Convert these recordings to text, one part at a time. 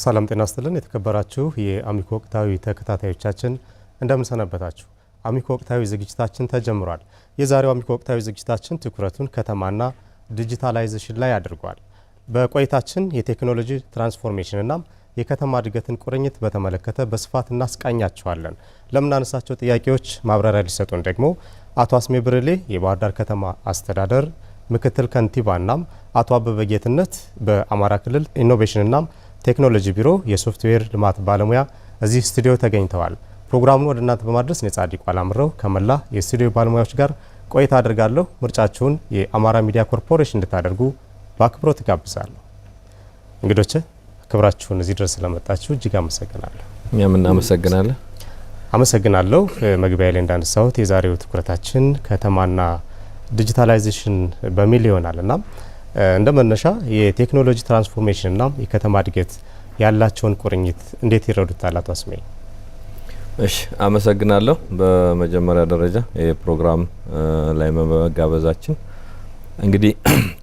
ሰላም ጤና ይስጥልን የተከበራችሁ የአሚኮ ወቅታዊ ተከታታዮቻችን እንደምን ሰነበታችሁ። አሚኮ ወቅታዊ ዝግጅታችን ተጀምሯል። የዛሬው አሚኮ ወቅታዊ ዝግጅታችን ትኩረቱን ከተማና ዲጂታላይዜሽን ላይ አድርጓል። በቆይታችን የቴክኖሎጂ ትራንስፎርሜሽንና የከተማ እድገትን ቁርኝት በተመለከተ በስፋት እናስቃኛቸዋለን። ለምናነሳቸው ጥያቄዎች ማብራሪያ ሊሰጡን ደግሞ አቶ አስሜ ብርሌ የባህር ዳር ከተማ አስተዳደር ምክትል ከንቲባና አቶ አበበ ጌትነት በአማራ ክልል ኢኖቬሽንና ቴክኖሎጂ ቢሮ የሶፍትዌር ልማት ባለሙያ እዚህ ስቱዲዮ ተገኝተዋል። ፕሮግራሙን ወደ እናንተ በማድረስ ነጻዲቅ አላምረው ከመላ የስቱዲዮ ባለሙያዎች ጋር ቆይታ አድርጋለሁ። ምርጫችሁን የአማራ ሚዲያ ኮርፖሬሽን እንድታደርጉ በአክብሮት ጋብዛለሁ። እንግዶቼ ክብራችሁን እዚህ ድረስ ስለመጣችሁ እጅግ አመሰግናለሁ። እኛም እናመሰግናለን። አመሰግናለሁ። መግቢያ ላይ እንዳነሳሁት የዛሬው ትኩረታችን ከተማና ዲጂታላይዜሽን በሚል ይሆናልና እንደ መነሻ የቴክኖሎጂ ትራንስፎርሜሽንና የከተማ እድገት ያላቸውን ቁርኝት እንዴት ይረዱታል አቶ አስሜ? እሺ አመሰግናለሁ። በመጀመሪያ ደረጃ የፕሮግራም ላይ መጋበዛችን እንግዲህ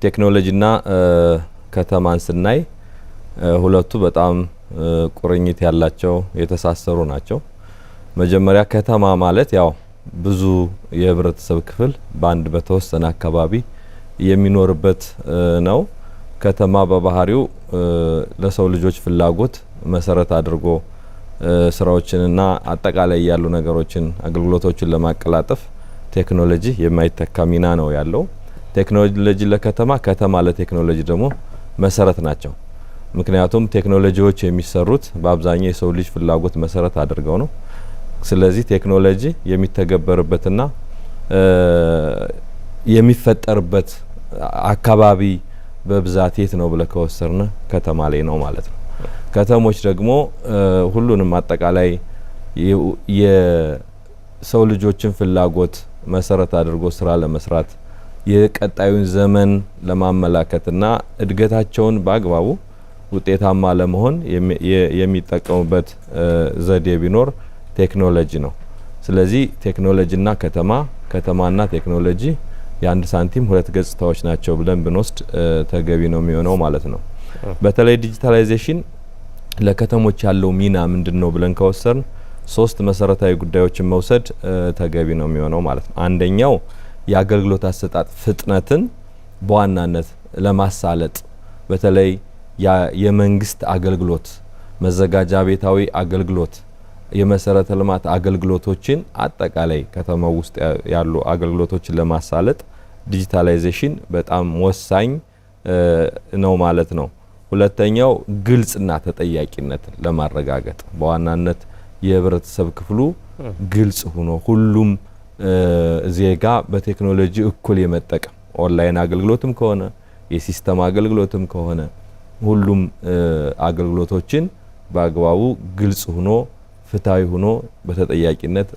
ቴክኖሎጂና ከተማን ስናይ ሁለቱ በጣም ቁርኝት ያላቸው የተሳሰሩ ናቸው። መጀመሪያ ከተማ ማለት ያው ብዙ የህብረተሰብ ክፍል በአንድ በተወሰነ አካባቢ የሚኖርበት ነው። ከተማ በባህሪው ለሰው ልጆች ፍላጎት መሰረት አድርጎ ስራዎችንና አጠቃላይ ያሉ ነገሮችን አገልግሎቶችን ለማቀላጠፍ ቴክኖሎጂ የማይተካ ሚና ነው ያለው። ቴክኖሎጂ ለከተማ፣ ከተማ ለቴክኖሎጂ ደግሞ መሰረት ናቸው። ምክንያቱም ቴክኖሎጂዎች የሚሰሩት በአብዛኛው የሰው ልጅ ፍላጎት መሰረት አድርገው ነው። ስለዚህ ቴክኖሎጂ የሚተገበርበትና የሚፈጠርበት አካባቢ በብዛት የት ነው ብለ ከወሰርን ከተማ ላይ ነው ማለት ነው። ከተሞች ደግሞ ሁሉንም አጠቃላይ የሰው ልጆችን ፍላጎት መሰረት አድርጎ ስራ ለመስራት የቀጣዩን ዘመን ለማመላከትና እድገታቸውን በአግባቡ ውጤታማ ለመሆን የሚጠቀሙበት ዘዴ ቢኖር ቴክኖሎጂ ነው። ስለዚህ ቴክኖሎጂና ከተማና ቴክኖሎጂ የአንድ ሳንቲም ሁለት ገጽታዎች ናቸው ብለን ብንወስድ ተገቢ ነው የሚሆነው ማለት ነው። በተለይ ዲጂታላይዜሽን ለከተሞች ያለው ሚና ምንድነው ብለን ከወሰርን ሶስት መሰረታዊ ጉዳዮችን መውሰድ ተገቢ ነው የሚሆነው ማለት ነው። አንደኛው የአገልግሎት አሰጣጥ ፍጥነትን በዋናነት ለማሳለጥ በተለይ የመንግስት አገልግሎት፣ መዘጋጃ ቤታዊ አገልግሎት፣ የመሰረተ ልማት አገልግሎቶችን አጠቃላይ ከተማው ውስጥ ያሉ አገልግሎቶችን ለማሳለጥ ዲጂታላይዜሽን በጣም ወሳኝ ነው ማለት ነው። ሁለተኛው ግልጽና ተጠያቂነትን ለማረጋገጥ በዋናነት የህብረተሰብ ክፍሉ ግልጽ ሆኖ ሁሉም ዜጋ በቴክኖሎጂ እኩል የመጠቀም ኦንላይን አገልግሎትም ከሆነ የሲስተም አገልግሎትም ከሆነ ሁሉም አገልግሎቶችን በአግባቡ ግልጽ ሆኖ ፍትሃዊ ሆኖ በተጠያቂነት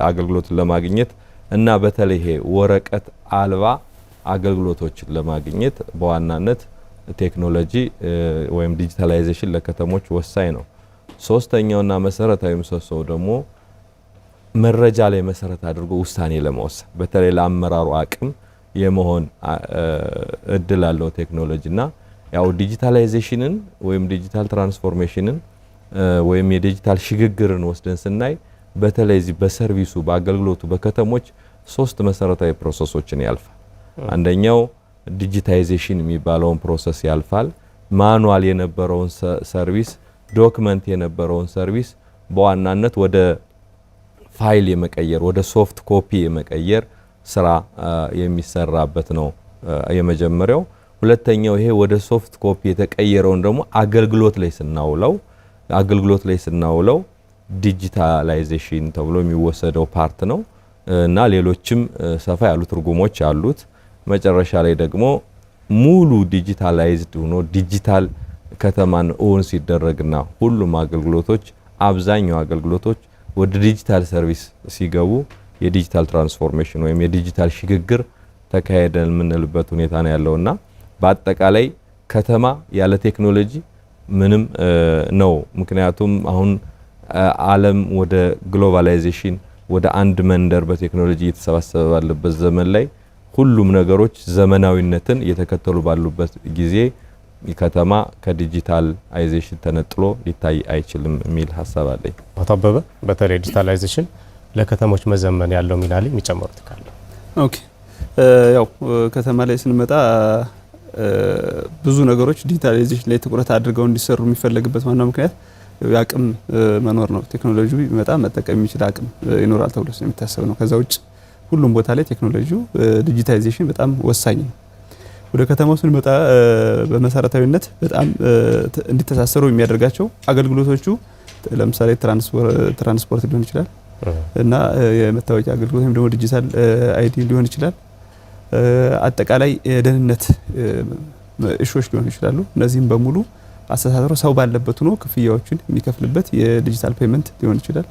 አገልግሎትን ለማግኘት እና በተለይ ይሄ ወረቀት አልባ አገልግሎቶችን ለማግኘት በዋናነት ቴክኖሎጂ ወይም ዲጂታላይዜሽን ለከተሞች ወሳኝ ነው። ሶስተኛውና መሰረታዊ ምሰሶው ደግሞ መረጃ ላይ መሰረት አድርጎ ውሳኔ ለመወሰን በተለይ ለአመራሩ አቅም የመሆን እድል አለው ቴክኖሎጂና ያው ዲጂታላይዜሽንን ወይም ዲጂታል ትራንስፎርሜሽንን ወይም የዲጂታል ሽግግርን ወስደን ስናይ በተለይ እዚህ በሰርቪሱ በአገልግሎቱ በከተሞች ሶስት መሰረታዊ ፕሮሰሶችን ያልፋል። አንደኛው ዲጂታይዜሽን የሚባለውን ፕሮሰስ ያልፋል። ማኑዋል የነበረውን ሰርቪስ ዶክመንት የነበረውን ሰርቪስ በዋናነት ወደ ፋይል የመቀየር ወደ ሶፍት ኮፒ የመቀየር ስራ የሚሰራበት ነው የመጀመሪያው። ሁለተኛው ይሄ ወደ ሶፍት ኮፒ የተቀየረውን ደግሞ አገልግሎት ላይ ስናውለው ዲጂታላይዜሽን ተብሎ የሚወሰደው ፓርት ነው እና ሌሎችም ሰፋ ያሉ ትርጉሞች አሉት። መጨረሻ ላይ ደግሞ ሙሉ ዲጂታላይዝድ ሆኖ ዲጂታል ከተማን ኦን ሲደረግና ሁሉም አገልግሎቶች አብዛኛው አገልግሎቶች ወደ ዲጂታል ሰርቪስ ሲገቡ የዲጂታል ትራንስፎርሜሽን ወይም የዲጂታል ሽግግር ተካሄደን የምንልበት ሁኔታ ነው ያለውና በአጠቃላይ ከተማ ያለ ቴክኖሎጂ ምንም ነው። ምክንያቱም አሁን ዓለም ወደ ግሎባላይዜሽን ወደ አንድ መንደር በቴክኖሎጂ እየተሰባሰበ ባለበት ዘመን ላይ ሁሉም ነገሮች ዘመናዊነትን እየተከተሉ ባሉበት ጊዜ ከተማ ከዲጂታላይዜሽን ተነጥሎ ሊታይ አይችልም የሚል ሀሳብ አለኝ። አቶ አበበ በተለይ ዲጂታላይዜሽን ለከተሞች መዘመን ያለው ሚና ላይ የሚጨምሩት ካለ? ኦኬ ያው ከተማ ላይ ስንመጣ ብዙ ነገሮች ዲጂታላይዜሽን ላይ ትኩረት አድርገው እንዲሰሩ የሚፈለግበት ዋናው ምክንያት የአቅም መኖር ነው። ቴክኖሎጂ ቢመጣ መጠቀም የሚችል አቅም ይኖራል ተብሎ ስለሚታሰብ ነው። ከዛ ውጭ ሁሉም ቦታ ላይ ቴክኖሎጂው ዲጂታላይዜሽን በጣም ወሳኝ ነው። ወደ ከተማው ስንመጣ በመሰረታዊነት በጣም እንዲተሳሰሩ የሚያደርጋቸው አገልግሎቶቹ ለምሳሌ ትራንስፖርት ሊሆን ይችላል እና የመታወቂያ አገልግሎት ወይም ደግሞ ዲጂታል አይዲ ሊሆን ይችላል። አጠቃላይ የደህንነት እሾች ሊሆኑ ይችላሉ። እነዚህም በሙሉ አስተሳሰሩ ሰው ባለበት ሆኖ ክፍያዎችን የሚከፍልበት የዲጂታል ፔመንት ሊሆን ይችላል።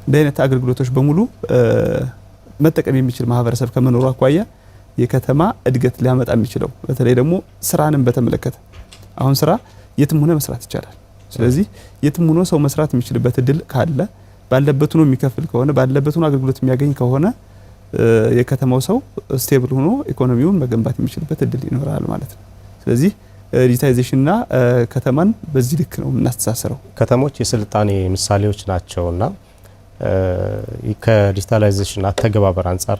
እንደ አይነት አገልግሎቶች በሙሉ መጠቀም የሚችል ማህበረሰብ ከመኖሩ አኳያ የከተማ እድገት ሊያመጣ የሚችለው በተለይ ደግሞ ስራንም በተመለከተ አሁን ስራ የትም ሆነ መስራት ይቻላል። ስለዚህ የትም ሆኖ ሰው መስራት የሚችልበት እድል ካለ ባለበት ሆኖ የሚከፍል ከሆነ ባለበት ሆኖ አገልግሎት የሚያገኝ ከሆነ የከተማው ሰው ስቴብል ሆኖ ኢኮኖሚውን መገንባት የሚችልበት እድል ይኖራል ማለት ነው። ስለዚህ ዲጂታላይዜሽንና ከተማን በዚህ ልክ ነው የምናስተሳስረው። ከተሞች የስልጣኔ ምሳሌዎች ናቸውና ከዲጂታላይዜሽን አተገባበር አንጻር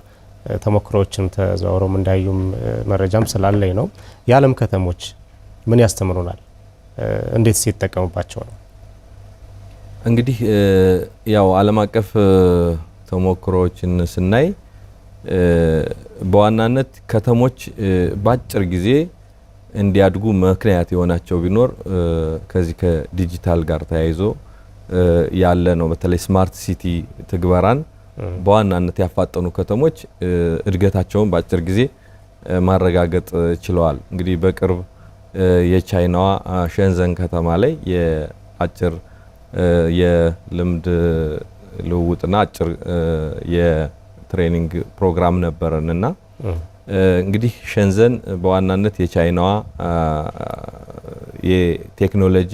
ተሞክሮዎችም ተዘዋውረው እንዳዩም መረጃም ስላለኝ ነው። የዓለም ከተሞች ምን ያስተምሩናል? እንዴት ሲጠቀሙባቸው ነው? እንግዲህ ያው ዓለም አቀፍ ተሞክሮዎችን ስናይ በዋናነት ከተሞች በአጭር ጊዜ እንዲያድጉ ምክንያት የሆናቸው ቢኖር ከዚህ ከዲጂታል ጋር ተያይዞ ያለ ነው። በተለይ ስማርት ሲቲ ትግበራን በዋናነት ያፋጠኑ ከተሞች እድገታቸውን በአጭር ጊዜ ማረጋገጥ ችለዋል። እንግዲህ በቅርብ የቻይናዋ ሸንዘን ከተማ ላይ የአጭር የልምድ ልውውጥና አጭር የትሬኒንግ ፕሮግራም ነበረንና እንግዲህ ሸንዘን በዋናነት የቻይናዋ የቴክኖሎጂ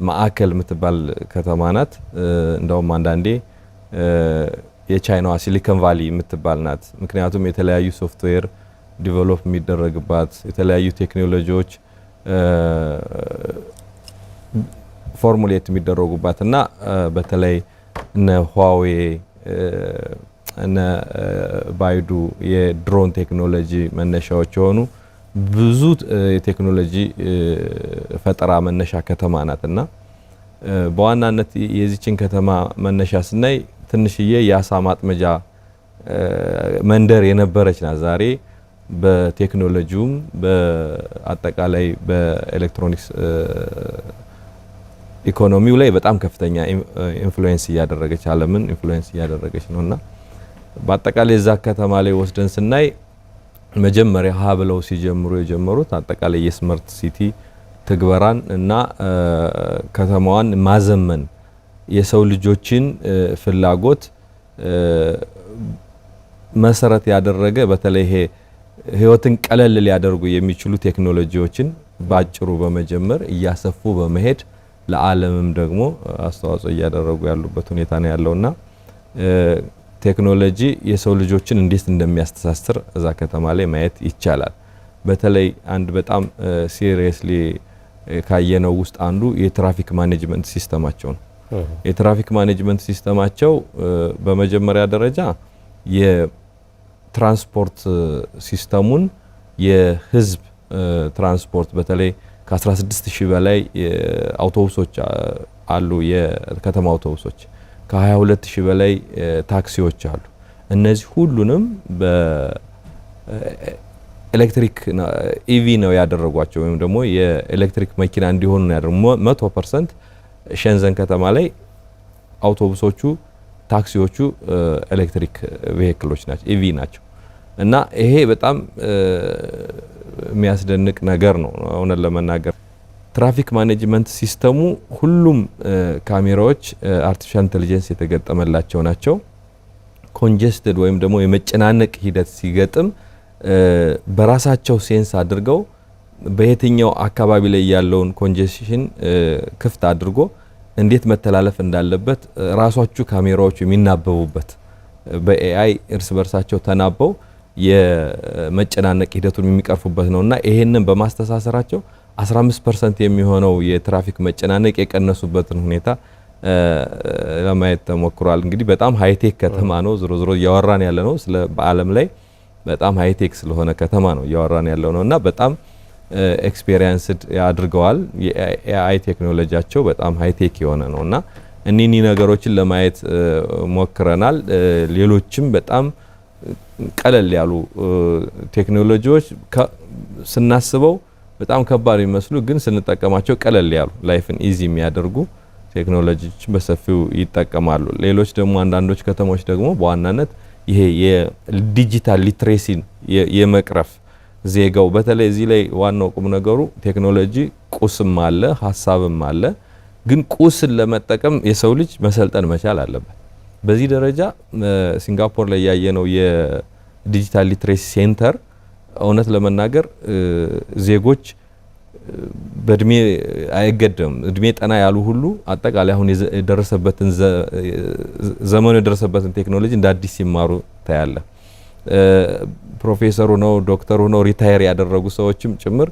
ማዕከል የምትባል ከተማ ናት። እንደውም አንዳንዴ የቻይናዋ ሲሊኮን ቫሊ የምትባል ናት። ምክንያቱም የተለያዩ ሶፍትዌር ዲቨሎፕ የሚደረግባት የተለያዩ ቴክኖሎጂዎች ፎርሙሌት የሚደረጉባት እና በተለይ እነ ሁዋዌ እነ ባይዱ የድሮን ቴክኖሎጂ መነሻዎች የሆኑ ብዙ የቴክኖሎጂ ፈጠራ መነሻ ከተማ ናትና በዋናነት የዚችን ከተማ መነሻ ስናይ ትንሽዬ የአሳ ማጥመጃ መንደር የነበረች ናት። ዛሬ በቴክኖሎጂውም በአጠቃላይ በኤሌክትሮኒክስ ኢኮኖሚው ላይ በጣም ከፍተኛ ኢንፍሉዌንስ እያደረገች ዓለምን ኢንፍሉዌንስ እያደረገች ነውና በአጠቃላይ እዛ ከተማ ላይ ወስደን ስናይ መጀመሪያ ብለው ሲጀምሩ የጀመሩት አጠቃላይ የስማርት ሲቲ ትግበራን እና ከተማዋን ማዘመን የሰው ልጆችን ፍላጎት መሰረት ያደረገ በተለይ ይሄ ህይወትን ቀለል ሊያደርጉ የሚችሉ ቴክኖሎጂዎችን ባጭሩ በመጀመር እያሰፉ በመሄድ ለዓለምም ደግሞ አስተዋጽኦ እያደረጉ ያሉበት ሁኔታ ነው ያለውና ቴክኖሎጂ የሰው ልጆችን እንዴት እንደሚያስተሳስር እዛ ከተማ ላይ ማየት ይቻላል። በተለይ አንድ በጣም ሲሪየስሊ ካየነው ውስጥ አንዱ የትራፊክ ማኔጅመንት ሲስተማቸው ነው። የትራፊክ ማኔጅመንት ሲስተማቸው በመጀመሪያ ደረጃ የትራንስፖርት ሲስተሙን የህዝብ ትራንስፖርት በተለይ ከ16000 በላይ አውቶቡሶች አሉ፣ የከተማ አውቶቡሶች ከ22000 በላይ ታክሲዎች አሉ። እነዚህ ሁሉንም በኤሌክትሪክ ኢቪ ነው ያደረጓቸው ወይም ደግሞ የኤሌክትሪክ መኪና እንዲሆኑ ነው ያደረጉ። 100% ሸንዘን ከተማ ላይ አውቶቡሶቹ ታክሲዎቹ ኤሌክትሪክ ቬሂክሎች ናቸው፣ ኢቪ ናቸው። እና ይሄ በጣም የሚያስደንቅ ነገር ነው። እውነት ለመናገር ትራፊክ ማኔጅመንት ሲስተሙ ሁሉም ካሜራዎች አርቲፊሻል ኢንተለጀንስ የተገጠመላቸው ናቸው። ኮንጀስትድ ወይም ደግሞ የመጨናነቅ ሂደት ሲገጥም በራሳቸው ሴንስ አድርገው በየትኛው አካባቢ ላይ ያለውን ኮንጀሽን ክፍት አድርጎ እንዴት መተላለፍ እንዳለበት ራሶቹ ካሜራዎቹ የሚናበቡበት በኤአይ እርስ በርሳቸው ተናበው የመጨናነቅ ሂደቱን የሚቀርፉበት ነውና ይሄንን በማስተሳሰራቸው 15% የሚሆነው የትራፊክ መጨናነቅ የቀነሱበትን ሁኔታ ለማየት ተሞክሯል። እንግዲህ በጣም ሃይቴክ ከተማ ነው። ዝሮ እያወራን ያለ ነው ስለ በዓለም ላይ በጣም ሃይቴክ ስለሆነ ከተማ ነው እያወራን ያለው ነውና በጣም ኤክስፔሪየንስድ ያድርገዋል። የኤአይ ቴክኖሎጂያቸው በጣም ሃይቴክ የሆነ ነውና እኒህ ነገሮችን ለማየት ሞክረናል። ሌሎችም በጣም ቀለል ያሉ ቴክኖሎጂዎች ስናስበው በጣም ከባድ ይመስሉ ግን ስንጠቀማቸው ቀለል ያሉ ላይፍን ኢዚ የሚያደርጉ ቴክኖሎጂዎች በሰፊው ይጠቀማሉ። ሌሎች ደግሞ አንዳንዶች ከተሞች ደግሞ በዋናነት ይሄ የዲጂታል ሊትሬሲን የመቅረፍ ዜጋው በተለይ እዚህ ላይ ዋናው ቁም ነገሩ ቴክኖሎጂ ቁስም አለ ሐሳብም አለ። ግን ቁስን ለመጠቀም የሰው ልጅ መሰልጠን መቻል አለበት። በዚህ ደረጃ ሲንጋፖር ላይ ያየነው የዲጂታል ሊትሬሲ ሴንተር እውነት ለመናገር ዜጎች በእድሜ አይገደም እድሜ ጠና ያሉ ሁሉ አጠቃላይ አሁን የደረሰበትን ዘመኑ የደረሰበትን ቴክኖሎጂ እንደ አዲስ ሲማሩ ታያለ። ፕሮፌሰሩ ነው ዶክተሩ ነው ሪታየር ያደረጉ ሰዎችም ጭምር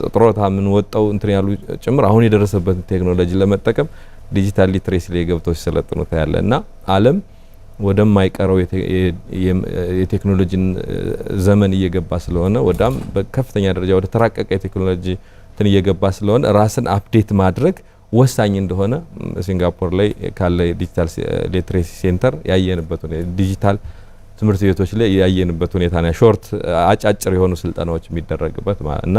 ጥሮታ ምን ወጣው እንትን ያሉ ጭምር አሁን የደረሰበትን ቴክኖሎጂ ለመጠቀም ዲጂታል ሊትሬሲ ላይ ገብተው ሲሰለጥኑ ታያለና ዓለም ወደማይቀረው የቴክኖሎጂን ዘመን እየገባ ስለሆነ ወዳም በከፍተኛ ደረጃ ወደ ተራቀቀ የቴክኖሎጂ እንትን እየገባ ስለሆነ ራስን አፕዴት ማድረግ ወሳኝ እንደሆነ ሲንጋፖር ላይ ካለ ዲጂታል ሊትሬሲ ሴንተር ያየንበት ዲጂታል ትምህርት ቤቶች ላይ ያየንበት ሁኔታ ነው። ሾርት አጫጭር የሆኑ ስልጠናዎች የሚደረግበት እና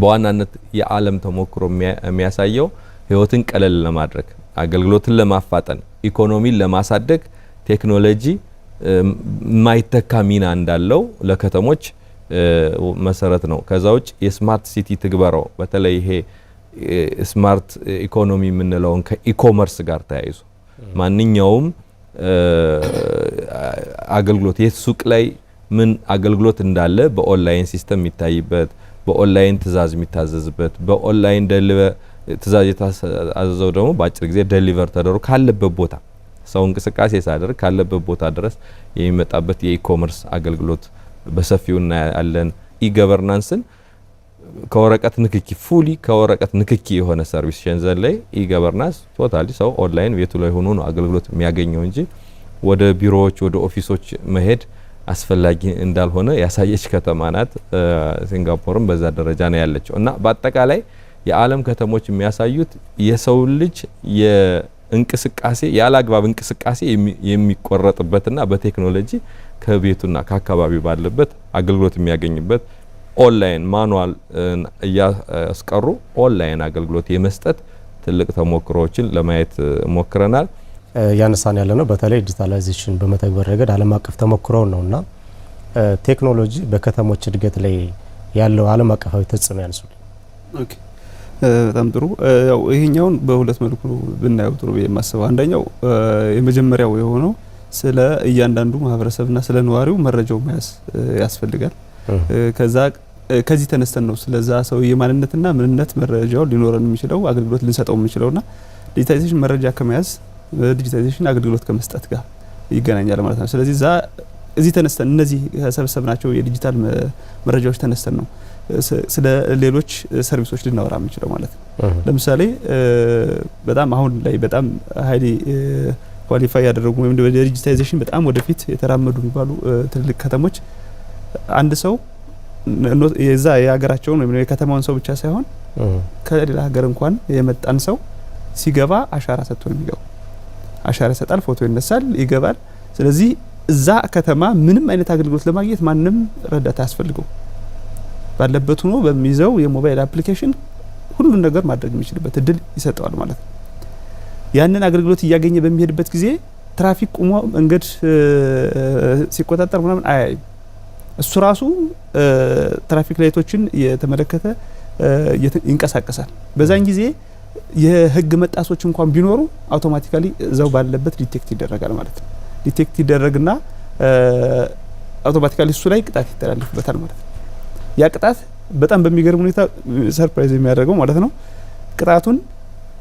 በዋናነት የዓለም ተሞክሮ የሚያሳየው ህይወትን ቀለል ለማድረግ አገልግሎትን ለማፋጠን ኢኮኖሚን ለማሳደግ ቴክኖሎጂ ማይተካ ሚና እንዳለው ለከተሞች መሰረት ነው። ከዛውጭ የስማርት ሲቲ ትግበራው በተለይ ይሄ ስማርት ኢኮኖሚ የምንለው ከኢኮመርስ ጋር ተያይዞ ማንኛውም አገልግሎት የሱቅ ላይ ምን አገልግሎት እንዳለ በኦንላይን ሲስተም የሚታይበት በኦንላይን ትእዛዝ የሚታዘዝበት በኦንላይን ትእዛዝ የታዘዘው ደግሞ በአጭር ጊዜ ዴሊቨር ተደርጎ ካለበት ቦታ ሰው እንቅስቃሴ ሳይደርግ ካለበት ቦታ ድረስ የሚመጣበት የኢኮመርስ አገልግሎት በሰፊው እናያለን። ኢገቨርናንስን ከወረቀት ንክኪ ፉሊ ከወረቀት ንክኪ የሆነ ሰርቪስ ሸንዘን ላይ ኢገቨርናንስ ቶታሊ ሰው ኦንላይን ቤቱ ላይ ሆኖ ነው አገልግሎት የሚያገኘው እንጂ ወደ ቢሮዎች ወደ ኦፊሶች መሄድ አስፈላጊ እንዳልሆነ ያሳየች ከተማ ናት። ሲንጋፖርም በዛ ደረጃ ነው ያለችው እና በአጠቃላይ የዓለም ከተሞች የሚያሳዩት የሰው ልጅ የእንቅስቃሴ ያላግባብ እንቅስቃሴ የሚቆረጥበትና በቴክኖሎጂ ከቤቱና ከአካባቢው ባለበት አገልግሎት የሚያገኝበት ኦንላይን ማኑዋል እያስቀሩ ኦንላይን አገልግሎት የመስጠት ትልቅ ተሞክሮዎችን ለማየት ሞክረናል። ያነሳን ያለ ነው በተለይ ዲጂታላይዜሽን በመተግበር ረገድ ዓለም አቀፍ ተሞክሮው ነውና ቴክኖሎጂ በከተሞች እድገት ላይ ያለው ዓለም አቀፋዊ ተጽዕኖ ያንሱል። ኦኬ በጣም ጥሩ። ያው ይሄኛውን በሁለት መልኩ ብናየው ጥሩ የማስበው አንደኛው የመጀመሪያው የሆነው ስለ እያንዳንዱ ማህበረሰብና ስለ ነዋሪው መረጃው መያዝ ያስፈልጋል። ከዚህ ተነስተን ነው ስለዛ ሰው የማንነትና ምንነት መረጃው ሊኖረን የሚችለው አገልግሎት ልንሰጠው የምንችለውና ዲጂታላይዜሽን መረጃ ከመያዝ ዲጂታላይዜሽን አገልግሎት ከመስጠት ጋር ይገናኛል ማለት ነው። ስለዚህ እዚህ ተነስተን እነዚህ ሰብሰብናቸው የዲጂታል መረጃዎች ተነስተን ነው ስለ ሌሎች ሰርቪሶች ልናወራ የምንችለው ማለት ነው። ለምሳሌ በጣም አሁን ላይ በጣም ሃይሊ ኳሊፋይ ያደረጉ ወይም ዲጂታላይዜሽን በጣም ወደፊት የተራመዱ የሚባሉ ትልልቅ ከተሞች አንድ ሰው የዛ የሀገራቸውን ወይም የከተማውን ሰው ብቻ ሳይሆን ከሌላ ሀገር እንኳን የመጣን ሰው ሲገባ አሻራ ሰጥቶ ነው የሚገባው። አሻራ ይሰጣል፣ ፎቶ ይነሳል፣ ይገባል። ስለዚህ እዛ ከተማ ምንም አይነት አገልግሎት ለማግኘት ማንም ረዳት አያስፈልገው። ባለበት ሆኖ በሚይዘው የሞባይል አፕሊኬሽን ሁሉን ነገር ማድረግ የሚችልበት እድል ይሰጠዋል ማለት ነው። ያንን አገልግሎት እያገኘ በሚሄድበት ጊዜ ትራፊክ ቆሞ መንገድ ሲቆጣጠር ምናምን አያይም። እሱ ራሱ ትራፊክ ላይቶችን የተመለከተ ይንቀሳቀሳል። በዛን ጊዜ የህግ መጣሶች እንኳን ቢኖሩ አውቶማቲካሊ እዛው ባለበት ዲቴክት ይደረጋል ማለት ነው። ዲቴክት ይደረግና አውቶማቲካሊ እሱ ላይ ቅጣት ይተላለፍበታል ማለት ነው። ያ ቅጣት በጣም በሚገርም ሁኔታ ሰርፕራይዝ የሚያደርገው ማለት ነው ቅጣቱን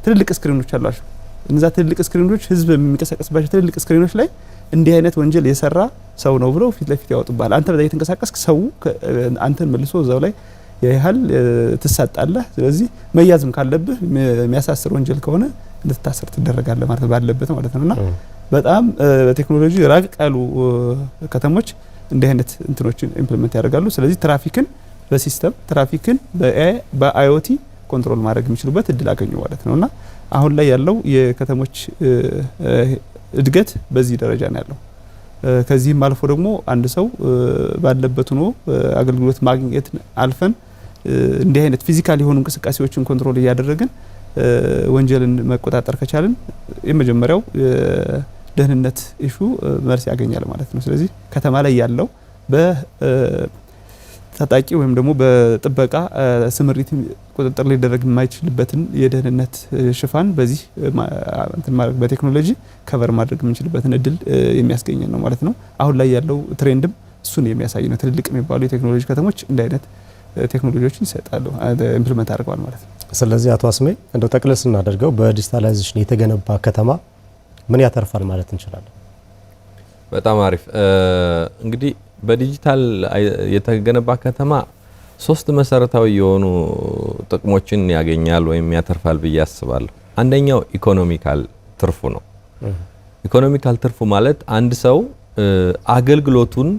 ትልልቅ ስክሪኖች አሏቸው። እነዛ ትልልቅ ስክሪኖች ህዝብ የሚንቀሳቀስባቸው ትልልቅ ስክሪኖች ላይ እንዲህ አይነት ወንጀል የሰራ ሰው ነው ብለው ፊት ለፊት ያወጡባል። አንተ በዛ የተንቀሳቀስክ ሰው አንተን መልሶ እዛው ላይ ያይሃል ትሳጣለህ። ስለዚህ መያዝም ካለብህ የሚያሳስር ወንጀል ከሆነ እንድትታሰር ትደረጋለህ ማለት ባለበት ማለት ነውና በጣም በቴክኖሎጂ ራቅ ያሉ ከተሞች እንዲህ አይነት እንትኖችን ኢምፕሊመንት ያደርጋሉ። ስለዚህ ትራፊክን በሲስተም ትራፊክን በአይኦቲ ኮንትሮል ማድረግ የሚችሉበት እድል አገኙ ማለት ነውና አሁን ላይ ያለው የከተሞች እድገት በዚህ ደረጃ ነው ያለው። ከዚህም አልፎ ደግሞ አንድ ሰው ባለበት ሆኖ አገልግሎት ማግኘት አልፈን እንዲህ አይነት ፊዚካል የሆኑ እንቅስቃሴዎችን ኮንትሮል እያደረግን ወንጀልን መቆጣጠር ከቻልን የመጀመሪያው ደህንነት ኢሹ መልስ ያገኛል ማለት ነው። ስለዚህ ከተማ ላይ ያለው በታጣቂ ወይም ደግሞ በጥበቃ ስምሪት ቁጥጥር ሊደረግ የማይችልበትን የደህንነት ሽፋን በዚህ እንትን ማድረግ በቴክኖሎጂ ከቨር ማድረግ የምንችልበትን እድል የሚያስገኝ ነው ማለት ነው። አሁን ላይ ያለው ትሬንድም እሱን የሚያሳይ ነው። ትልልቅ የሚባሉ የቴክኖሎጂ ከተሞች እንዲህ አይነት ቴክኖሎጂዎችን ይሰጣሉ ኢምፕሊመንት አድርገዋል ማለት ነው። ስለዚህ አቶ አስሜ እንደው ጠቅለል ስናደርገው በዲጂታላይዜሽን የተገነባ ከተማ ምን ያተርፋል ማለት እንችላለን? በጣም አሪፍ። እንግዲህ በዲጂታል የተገነባ ከተማ 3 መሰረታዊ የሆኑ ጥቅሞችን ያገኛል ወይም ያተርፋል ብዬ አስባለሁ። አንደኛው ኢኮኖሚካል ትርፉ ነው። ኢኮኖሚካል ትርፉ ማለት አንድ ሰው አገልግሎቱን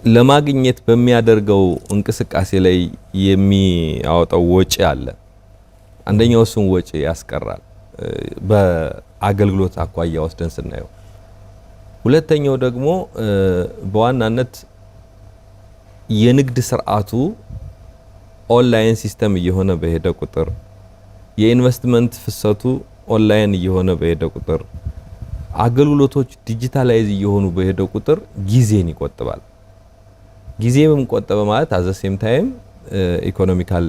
ለማግኘት በሚያደርገው እንቅስቃሴ ላይ የሚያወጣው ወጪ አለ። አንደኛው እሱን ወጪ ያስቀራል በአገልግሎት አኳያ ወስደን ስናየው። ሁለተኛው ደግሞ በዋናነት የንግድ ስርዓቱ ኦንላይን ሲስተም እየሆነ በሄደ ቁጥር የኢንቨስትመንት ፍሰቱ ኦንላይን እየሆነ በሄደ ቁጥር አገልግሎቶች ዲጂታላይዝ እየሆኑ በሄደ ቁጥር ጊዜን ይቆጥባል። ጊዜም ቆጠበ ማለት አዘሴም ታይም ኢኮኖሚካል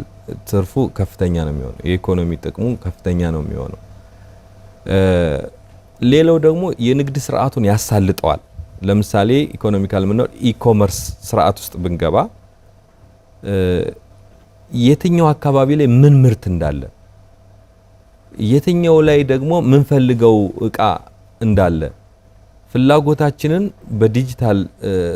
ትርፉ ከፍተኛ ነው የሚሆነው። የኢኮኖሚ ጥቅሙ ከፍተኛ ነው የሚሆነው። ሌላው ደግሞ የንግድ ስርዓቱን ያሳልጠዋል። ለምሳሌ ኢኮኖሚካል ምንድነው? ኢኮመርስ ስርዓት ውስጥ ብንገባ የትኛው አካባቢ ላይ ምን ምርት እንዳለ፣ የትኛው ላይ ደግሞ ምን ፈልገው እቃ እንዳለ ፍላጎታችንን በዲጂታል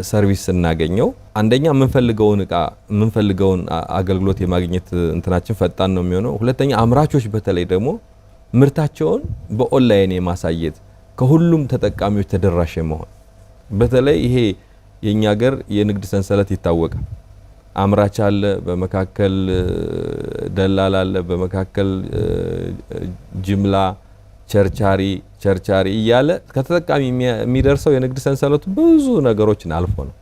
ሰርቪስ እናገኘው። አንደኛ የምንፈልገውን እቃ የምንፈልገውን አገልግሎት የማግኘት እንትናችን ፈጣን ነው የሚሆነው። ሁለተኛ አምራቾች በተለይ ደግሞ ምርታቸውን በኦንላይን የማሳየት ከሁሉም ተጠቃሚዎች ተደራሽ መሆን። በተለይ ይሄ የኛ ሀገር የንግድ ሰንሰለት ይታወቃል። አምራች አለ፣ በመካከል ደላላ አለ፣ በመካከል ጅምላ ቸርቻሪ እያለ ከተጠቃሚ የሚደርሰው የንግድ ሰንሰለቱ ብዙ ነገሮችን አልፎ ነው።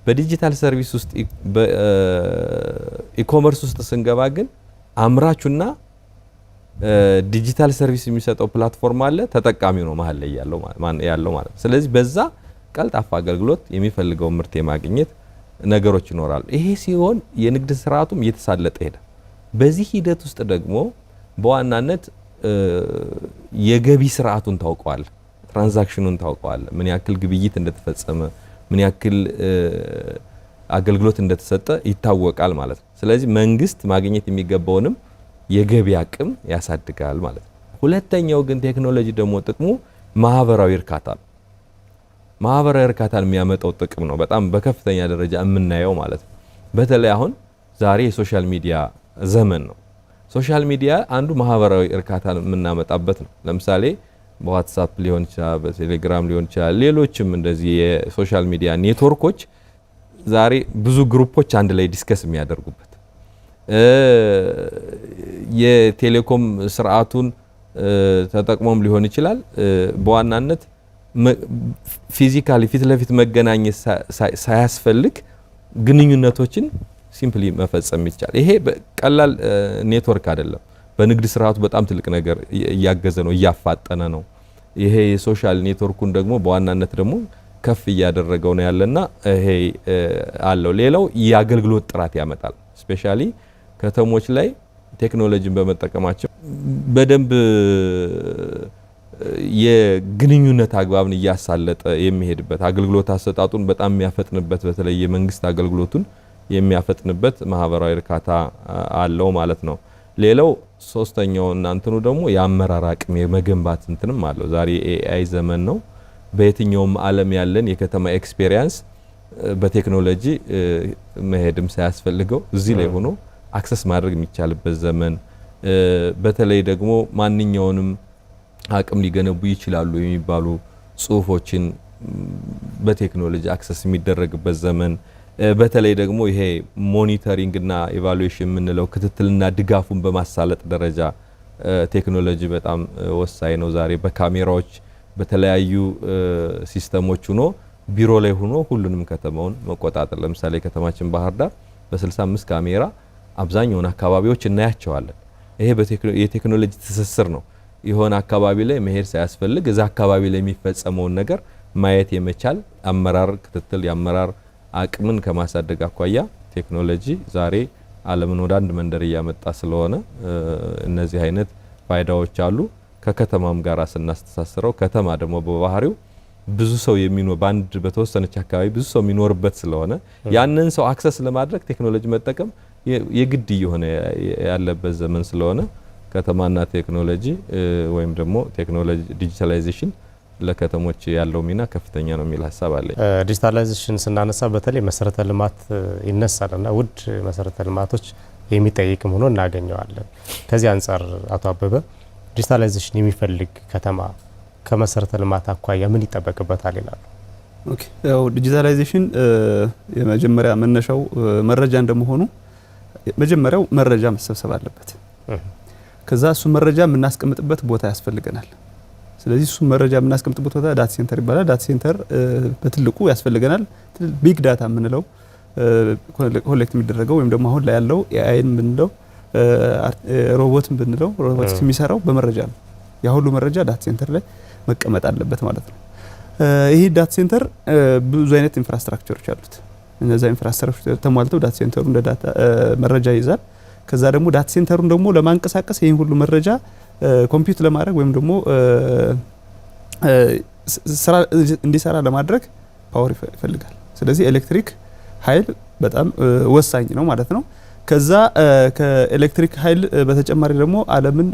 በዲጂታል ሰርቪስ ውስጥ ኢኮመርስ ውስጥ ስንገባ ግን አምራቹና ዲጂታል ሰርቪስ የሚሰጠው ፕላትፎርም አለ፣ ተጠቃሚው ነው መሀል ላይ ያለው ማለት። ስለዚህ በዛ ቀልጣፋ አገልግሎት የሚፈልገው ምርት የማግኘት ነገሮች ይኖራሉ። ይሄ ሲሆን የንግድ ስርዓቱም እየተሳለጠ ሄደ። በዚህ ሂደት ውስጥ ደግሞ በዋናነት የገቢ ስርዓቱን ታውቀዋል፣ ትራንዛክሽኑን ታውቀዋል፣ ምን ያክል ግብይት እንደተፈጸመ ምን ያክል አገልግሎት እንደተሰጠ ይታወቃል ማለት ነው። ስለዚህ መንግስት ማግኘት የሚገባውንም የገቢ አቅም ያሳድጋል ማለት ነው። ሁለተኛው ግን ቴክኖሎጂ ደግሞ ጥቅሙ ማህበራዊ እርካታ ነው። ማህበራዊ እርካታን የሚያመጣው ጥቅም ነው በጣም በከፍተኛ ደረጃ የምናየው ማለት ነው። በተለይ አሁን ዛሬ የሶሻል ሚዲያ ዘመን ነው። ሶሻል ሚዲያ አንዱ ማህበራዊ እርካታን የምናመጣበት ነው። ለምሳሌ በዋትስአፕ ሊሆን ይችላል፣ በቴሌግራም ሊሆን ይችላል፣ ሌሎችም እንደዚህ የሶሻል ሚዲያ ኔትወርኮች ዛሬ ብዙ ግሩፖች አንድ ላይ ዲስከስ የሚያደርጉበት የቴሌኮም ስርዓቱን ተጠቅሞም ሊሆን ይችላል። በዋናነት ፊዚካሊ ፊት ለፊት መገናኘት ሳያስፈልግ ግንኙነቶችን ሲምፕሊ መፈጸም ይቻላል። ይሄ ቀላል ኔትወርክ አይደለም። በንግድ ስርዓቱ በጣም ትልቅ ነገር እያገዘ ነው፣ እያፋጠነ ነው። ይሄ የሶሻል ኔትወርኩን ደግሞ በዋናነት ደግሞ ከፍ እያደረገው ነው ያለና ይሄ አለው። ሌላው የአገልግሎት ጥራት ያመጣል። ስፔሻሊ ከተሞች ላይ ቴክኖሎጂን በመጠቀማቸው በደንብ የግንኙነት አግባብን እያሳለጠ የሚሄድበት አገልግሎት አሰጣጡን በጣም የሚያፈጥንበት በተለይ የመንግስት አገልግሎቱን የሚያፈጥንበት ማህበራዊ እርካታ አለው ማለት ነው። ሌላው ሶስተኛው እናንተኑ ደግሞ የአመራር አቅም የመገንባት እንትንም አለው። ዛሬ ኤአይ ዘመን ነው። በየትኛውም ዓለም ያለን የከተማ ኤክስፔሪየንስ በቴክኖሎጂ መሄድም ሳያስፈልገው እዚህ ላይ ሆኖ አክሰስ ማድረግ የሚቻልበት ዘመን በተለይ ደግሞ ማንኛውንም አቅም ሊገነቡ ይችላሉ የሚባሉ ጽሁፎችን በቴክኖሎጂ አክሰስ የሚደረግበት ዘመን በተለይ ደግሞ ይሄ ሞኒተሪንግ እና ኢቫሉዌሽን የምንለው ክትትልና ድጋፉን በማሳለጥ ደረጃ ቴክኖሎጂ በጣም ወሳኝ ነው። ዛሬ በካሜራዎች በተለያዩ ሲስተሞች ሆኖ ቢሮ ላይ ሆኖ ሁሉንም ከተማውን መቆጣጠር ለምሳሌ ከተማችን ባህር ዳር በ65 ካሜራ አብዛኛውን አካባቢዎች እናያቸዋለን። ይሄ የቴክኖሎጂ ትስስር ነው። የሆነ አካባቢ ላይ መሄድ ሳያስፈልግ እዛ አካባቢ ላይ የሚፈጸመውን ነገር ማየት የመቻል አመራር ክትትል የአመራር አቅምን ከማሳደግ አኳያ ቴክኖሎጂ ዛሬ ዓለምን ወደ አንድ መንደር እያመጣ ስለሆነ እነዚህ አይነት ፋይዳዎች አሉ። ከከተማም ጋር ስናስተሳስረው ከተማ ደግሞ በባህሪው ብዙ ሰው የሚኖር በአንድ በተወሰነች አካባቢ ብዙ ሰው የሚኖርበት ስለሆነ ያንን ሰው አክሰስ ለማድረግ ቴክኖሎጂ መጠቀም የግድ እየሆነ ያለበት ዘመን ስለሆነ ከተማና ቴክኖሎጂ ወይም ደግሞ ቴክኖሎጂ ዲጂታላይዜሽን ለከተሞች ያለው ሚና ከፍተኛ ነው የሚል ሀሳብ አለኝ። ዲጂታላይዜሽን ስናነሳ በተለይ መሰረተ ልማት ይነሳልና ውድ መሰረተ ልማቶች የሚጠይቅም ሆኖ እናገኘዋለን። ከዚህ አንጻር አቶ አበበ ዲጂታላይዜሽን የሚፈልግ ከተማ ከመሰረተ ልማት አኳያ ምን ይጠበቅበታል ይላሉ? ኦኬ ያው ዲጂታላይዜሽን የመጀመሪያ መነሻው መረጃ እንደመሆኑ መጀመሪያው መረጃ መሰብሰብ አለበት። ከዛ እሱ መረጃ የምናስቀምጥበት ቦታ ያስፈልገናል። ስለዚህ እሱ መረጃ የምናስቀምጥበት ቦታ ዳታ ሴንተር ይባላል። ዳታ ሴንተር በትልቁ ያስፈልገናል። ቢግ ዳታ የምንለው ኮሌክት የሚደረገው ወይም ደግሞ አሁን ላይ ያለው ኤአይን ብንለው ሮቦትን ብንለው ሮቦት የሚሰራው በመረጃ ነው። ያ ሁሉ መረጃ ዳታ ሴንተር ላይ መቀመጥ አለበት ማለት ነው። ይሄ ዳታ ሴንተር ብዙ አይነት ኢንፍራስትራክቸሮች አሉት። እነዛ ኢንፍራስትራክቸር ተሟልተው ዳታ ሴንተሩ እንደ ዳታ መረጃ ይይዛል። ከዛ ደግሞ ዳታ ሴንተሩን ደግሞ ለማንቀሳቀስ ይሄን ሁሉ መረጃ ኮምፒውት ለማድረግ ወይም ደግሞ ስራ እንዲሰራ ለማድረግ ፓወር ይፈልጋል። ስለዚህ ኤሌክትሪክ ኃይል በጣም ወሳኝ ነው ማለት ነው። ከዛ ከኤሌክትሪክ ኃይል በተጨማሪ ደግሞ ዓለምን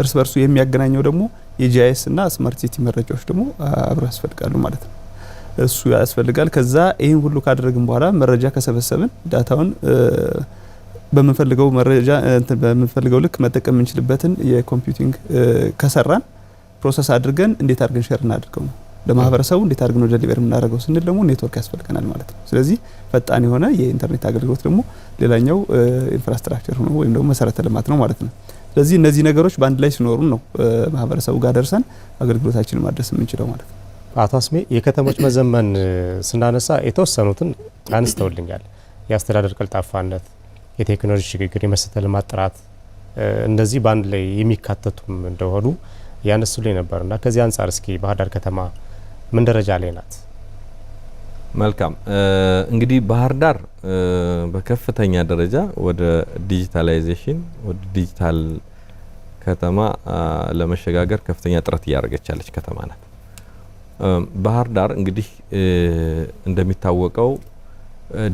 እርስ በርሱ የሚያገናኘው ደግሞ የጂአይኤስ እና ስማርት ሲቲ መረጃዎች ደግሞ አብረው ያስፈልጋሉ ማለት ነው። እሱ ያስፈልጋል። ከዛ ይሄን ሁሉ ካደረግን በኋላ መረጃ ከሰበሰብን ዳታውን በምንፈልገው መረጃ በምንፈልገው ልክ መጠቀም የምንችልበትን የኮምፒውቲንግ ከሰራን ፕሮሰስ አድርገን እንዴት አድርገን ሼር እናድርገው ነው ለማህበረሰቡ እንዴት አድርገን ነው ዴሊቨር የምናደርገው ስንል ደግሞ ኔትወርክ ያስፈልገናል ማለት ነው። ስለዚህ ፈጣን የሆነ የኢንተርኔት አገልግሎት ደግሞ ሌላኛው ኢንፍራስትራክቸር ሆኖ ወይም ደግሞ መሰረተ ልማት ነው ማለት ነው። ስለዚህ እነዚህ ነገሮች በአንድ ላይ ሲኖሩ ነው ማህበረሰቡ ጋር ደርሰን አገልግሎታችንን ማድረስ የምንችለው ማለት ነው። አቶ አስሜ የከተሞች መዘመን ስናነሳ የተወሰኑትን አንስተውልኛል። የአስተዳደር ቀልጣፋነት፣ የቴክኖሎጂ ሽግግር፣ የመሰረተ ልማት ጥራት እነዚህ በአንድ ላይ የሚካተቱም እንደሆኑ ያነሱልኝ ነበርና ከዚህ አንጻር እስኪ ባህር ዳር ከተማ ምን ደረጃ ላይ ናት? መልካም እንግዲህ ባህር ዳር በከፍተኛ ደረጃ ወደ ዲጂታላይዜሽን ወደ ዲጂታል ከተማ ለመሸጋገር ከፍተኛ ጥረት እያደረገች ያለች ከተማ ናት። ባህር ዳር እንግዲህ እንደሚታወቀው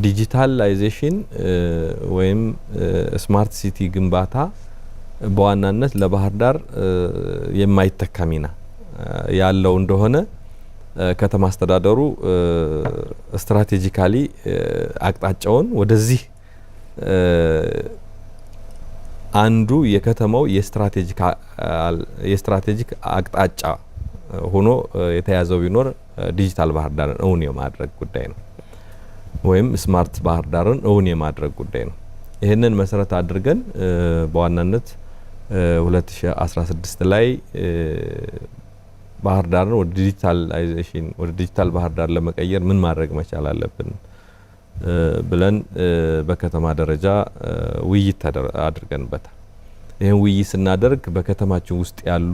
ዲጂታላይዜሽን ወይም ስማርት ሲቲ ግንባታ በዋናነት ለባህር ዳር የማይተካ ሚና ያለው እንደሆነ ከተማ አስተዳደሩ ስትራቴጂካሊ አቅጣጫውን ወደዚህ አንዱ የከተማው የስትራቴጂክ አቅጣጫ ሆኖ የተያዘው ቢኖር ዲጂታል ባህር ዳርን እውን የማድረግ ጉዳይ ነው፣ ወይም ስማርት ባህር ዳርን እውን የማድረግ ጉዳይ ነው። ይህንን መሰረት አድርገን በዋናነት 2016 ላይ ባህር ዳርን ወደ ዲጂታላይዜሽን ወደ ዲጂታል ባህር ዳር ለመቀየር ምን ማድረግ መቻል አለብን ብለን በከተማ ደረጃ ውይይት አድርገንበታል። ይህን ውይይት ስናደርግ በከተማችን ውስጥ ያሉ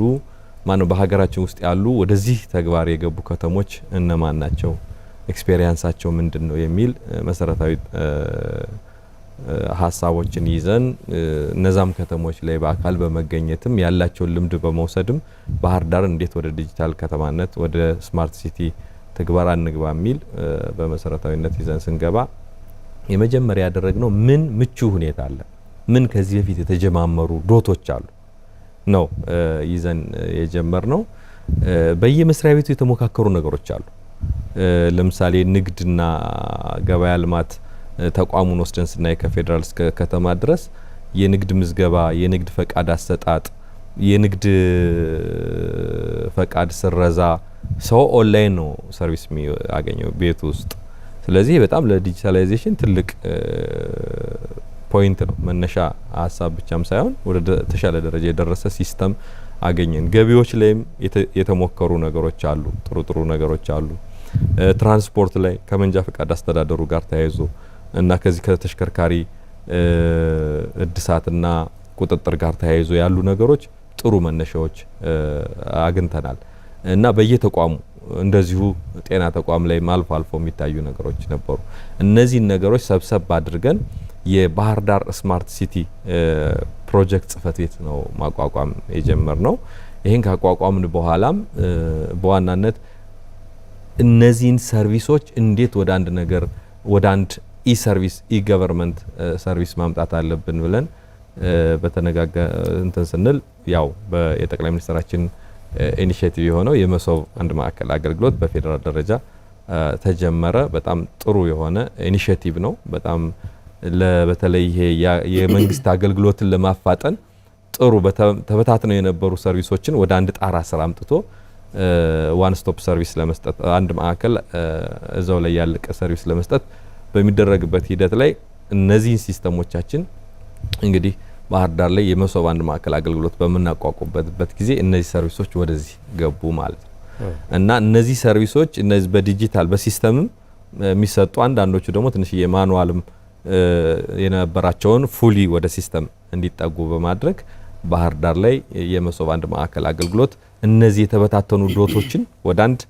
በሀገራችን ውስጥ ያሉ ወደዚህ ተግባር የገቡ ከተሞች እነማን ናቸው፣ ኤክስፔሪየንሳቸው ምንድነው የሚል መሰረታዊ ሀሳቦችን ይዘን እነዛም ከተሞች ላይ በአካል በመገኘትም ያላቸውን ልምድ በመውሰድም ባህር ዳር እንዴት ወደ ዲጂታል ከተማነት ወደ ስማርት ሲቲ ተግባር አንግባ የሚል በመሰረታዊነት ይዘን ስንገባ የመጀመሪያ ያደረግነው ምን ምቹ ሁኔታ አለ፣ ምን ከዚህ በፊት የተጀማመሩ ዶቶች አሉ ነው ይዘን የጀመርነው። በየመስሪያ ቤቱ የተሞካከሩ ነገሮች አሉ። ለምሳሌ ንግድና ገበያ ልማት ተቋሙን ወስደን ስናይ ከፌደራል እስከ ከተማ ድረስ የንግድ ምዝገባ፣ የንግድ ፈቃድ አሰጣጥ፣ የንግድ ፈቃድ ስረዛ ሰው ኦንላይን ነው ሰርቪስ የሚያገኘው ቤት ውስጥ። ስለዚህ በጣም ለዲጂታላይዜሽን ትልቅ ፖይንት ነው። መነሻ ሀሳብ ብቻም ሳይሆን ወደ ተሻለ ደረጃ የደረሰ ሲስተም አገኘን። ገቢዎች ላይም የተሞከሩ ነገሮች አሉ፣ ጥሩ ነገሮች አሉ። ትራንስፖርት ላይ ከመንጃ ፈቃድ አስተዳደሩ ጋር ተያይዞ እና ከዚህ ከተሽከርካሪ እድሳትና ቁጥጥር ጋር ተያይዞ ያሉ ነገሮች ጥሩ መነሻዎች አግኝተናል እና በየተቋሙ እንደዚሁ ጤና ተቋም ላይ አልፎ የሚታዩ ነገሮች ነበሩ። እነዚህን ነገሮች ሰብሰብ አድርገን የባህር ዳር ስማርት ሲቲ ፕሮጀክት ጽህፈት ቤት ነው ማቋቋም የጀመርነው። ይሄን ካቋቋምን በኋላም በዋናነት እነዚህን ሰርቪሶች እንዴት ወደ አንድ ነገር ወደ አንድ ኢ-ሰርቪስ ኢ-ገቨርንመንት ሰርቪስ ማምጣት አለብን ብለን በተነጋገርን ስንል ያው የጠቅላይ ሚኒስትራችን ኢኒሺዬቲቭ የሆነው የመሶብ አንድ ማዕከል አገልግሎት በፌደራል ደረጃ ተጀመረ። በጣም ጥሩ የሆነ ኢኒሺዬቲቭ ነው። በጣም በተለይ ይሄ የመንግስት አገልግሎትን ለማፋጠን ጥሩ ተበታትነው የነበሩ ሰርቪሶችን ወደ አንድ ጣራ ስር አምጥቶ ዋን ስቶፕ ሰርቪስ ለመስጠት አንድ ማዕከል እዛው ላይ ያለቀ ሰርቪስ ለመስጠት በሚደረግበት ሂደት ላይ እነዚህን ሲስተሞቻችን እንግዲህ ባህር ዳር ላይ የመሶብ አንድ ማዕከል አገልግሎት በመናቋቁበት ጊዜ እነዚህ ሰርቪሶች ወደዚህ ገቡ ማለት ነው እና እነዚህ ሰርቪሶች እነዚህ በዲጂታል በሲስተምም የሚሰጡ አንዳንዶቹ ደግሞ ትንሽ የማኑዋልም የነበራቸውን ፉሊ ወደ ሲስተም እንዲጠጉ በማድረግ ባህር ዳር ላይ የመሶብ አንድ ማዕከል አገልግሎት እነዚህ የተበታተኑ ዶቶችን ወደ አንድ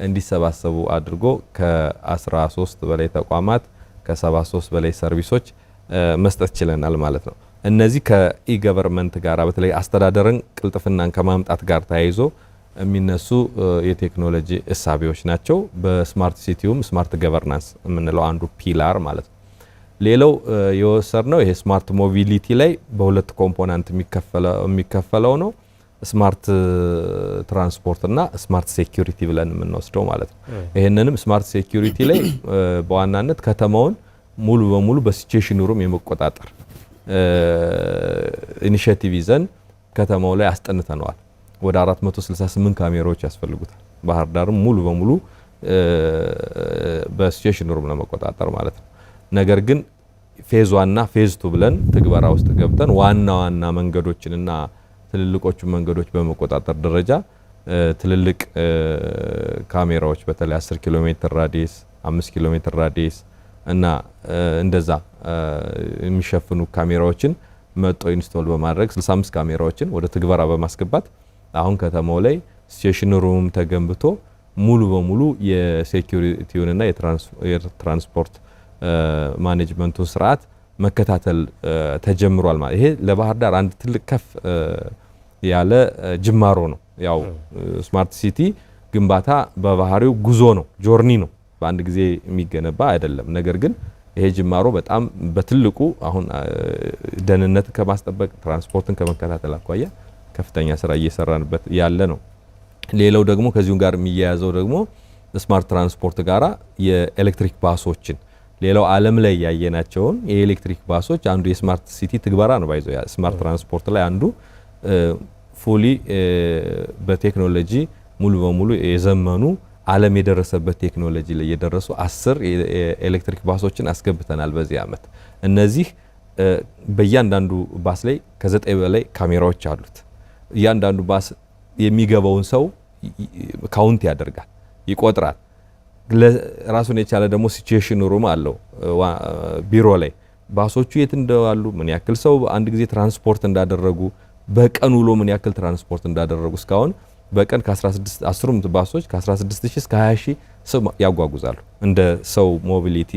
እንዲሰባሰቡ አድርጎ ከ13 በላይ ተቋማት ከ73 በላይ ሰርቪሶች መስጠት ችለናል ማለት ነው። እነዚህ ከኢ-ገቨርንመንት ጋር በተለይ አስተዳደርን ቅልጥፍናን ከማምጣት ጋር ተያይዞ የሚነሱ የቴክኖሎጂ እሳቤዎች ናቸው። በስማርት ሲቲውም ስማርት ገቨርናንስ የምንለው አንዱ ፒላር ማለት ነው። ሌላው የወሰድነው ይሄ ስማርት ሞቢሊቲ ላይ በሁለት ኮምፖነንት የሚከፈለው ነው። ስማርት ትራንስፖርት እና ስማርት ሴኩሪቲ ብለን የምንወስደው ማለት ነው። ይሄንንም ስማርት ሴኩሪቲ ላይ በዋናነት ከተማውን ሙሉ በሙሉ በሲቹዌሽን ሩም የመቆጣጠር ኢኒሺዬቲቭ ይዘን ከተማው ላይ አስጠንተነዋል። ወደ 468 ካሜራዎች ያስፈልጉታል። ባህር ዳርም ሙሉ በሙሉ በሲቹዌሽን ሩም ለመቆጣጠር ማለት ነው። ነገር ግን ፌዝ 1 እና ፌዝ 2 ብለን ትግበራ ውስጥ ገብተን ዋና መንገዶችንና ትልልቆቹ መንገዶች በመቆጣጠር ደረጃ ትልልቅ ካሜራዎች በተለይ 10 ኪሎ ሜትር ራዲየስ 5 ኪሎ ሜትር ራዲየስ እና እንደዛ የሚሸፍኑ ካሜራዎችን መጥቶ ኢንስቶል በማድረግ 65 ካሜራዎችን ወደ ትግበራ በማስገባት አሁን ከተማው ላይ ስቴሽን ሩም ተገንብቶ ሙሉ በሙሉ የሴኩሪቲውንና የትራንስፖርት ማኔጅመንቱን ስርዓት መከታተል ተጀምሯል ማለት። ይሄ ለባህር ዳር አንድ ትልቅ ከፍ ያለ ጅማሮ ነው። ያው ስማርት ሲቲ ግንባታ በባህሪው ጉዞ ነው፣ ጆርኒ ነው፣ በአንድ ጊዜ የሚገነባ አይደለም። ነገር ግን ይሄ ጅማሮ በጣም በትልቁ አሁን ደህንነትን ከማስጠበቅ ትራንስፖርትን ከመከታተል አኳያ ከፍተኛ ስራ እየሰራንበት ያለ ነው። ሌላው ደግሞ ከዚሁ ጋር የሚያያዘው ደግሞ ስማርት ትራንስፖርት ጋራ የኤሌክትሪክ ባሶችን ሌላው ዓለም ላይ ያየናቸውን የኤሌክትሪክ ባሶች አንዱ የስማርት ሲቲ ትግበራ ነው። ባይዞ ስማርት ትራንስፖርት ላይ አንዱ ፉሊ በቴክኖሎጂ ሙሉ በሙሉ የዘመኑ ዓለም የደረሰበት ቴክኖሎጂ ላይ የደረሱ 10 የኤሌክትሪክ ባሶችን አስገብተናል በዚህ አመት። እነዚህ በእያንዳንዱ ባስ ላይ ከ9 በላይ ካሜራዎች አሉት። እያንዳንዱ ባስ የሚገባውን ሰው ካውንት ያደርጋል፣ ይቆጥራል። ራሱን የቻለ ደግሞ ሲቹዌሽን ሩም አለው ቢሮ ላይ ባሶቹ የት እንደዋሉ፣ ምን ያክል ሰው አንድ ጊዜ ትራንስፖርት እንዳደረጉ፣ በቀን ውሎ ምን ያክል ትራንስፖርት እንዳደረጉ እስካሁን በቀን ከ16 10 ባሶች ከ16000 እስከ 20000 ሰው ያጓጉዛሉ እንደ ሰው ሞቢሊቲ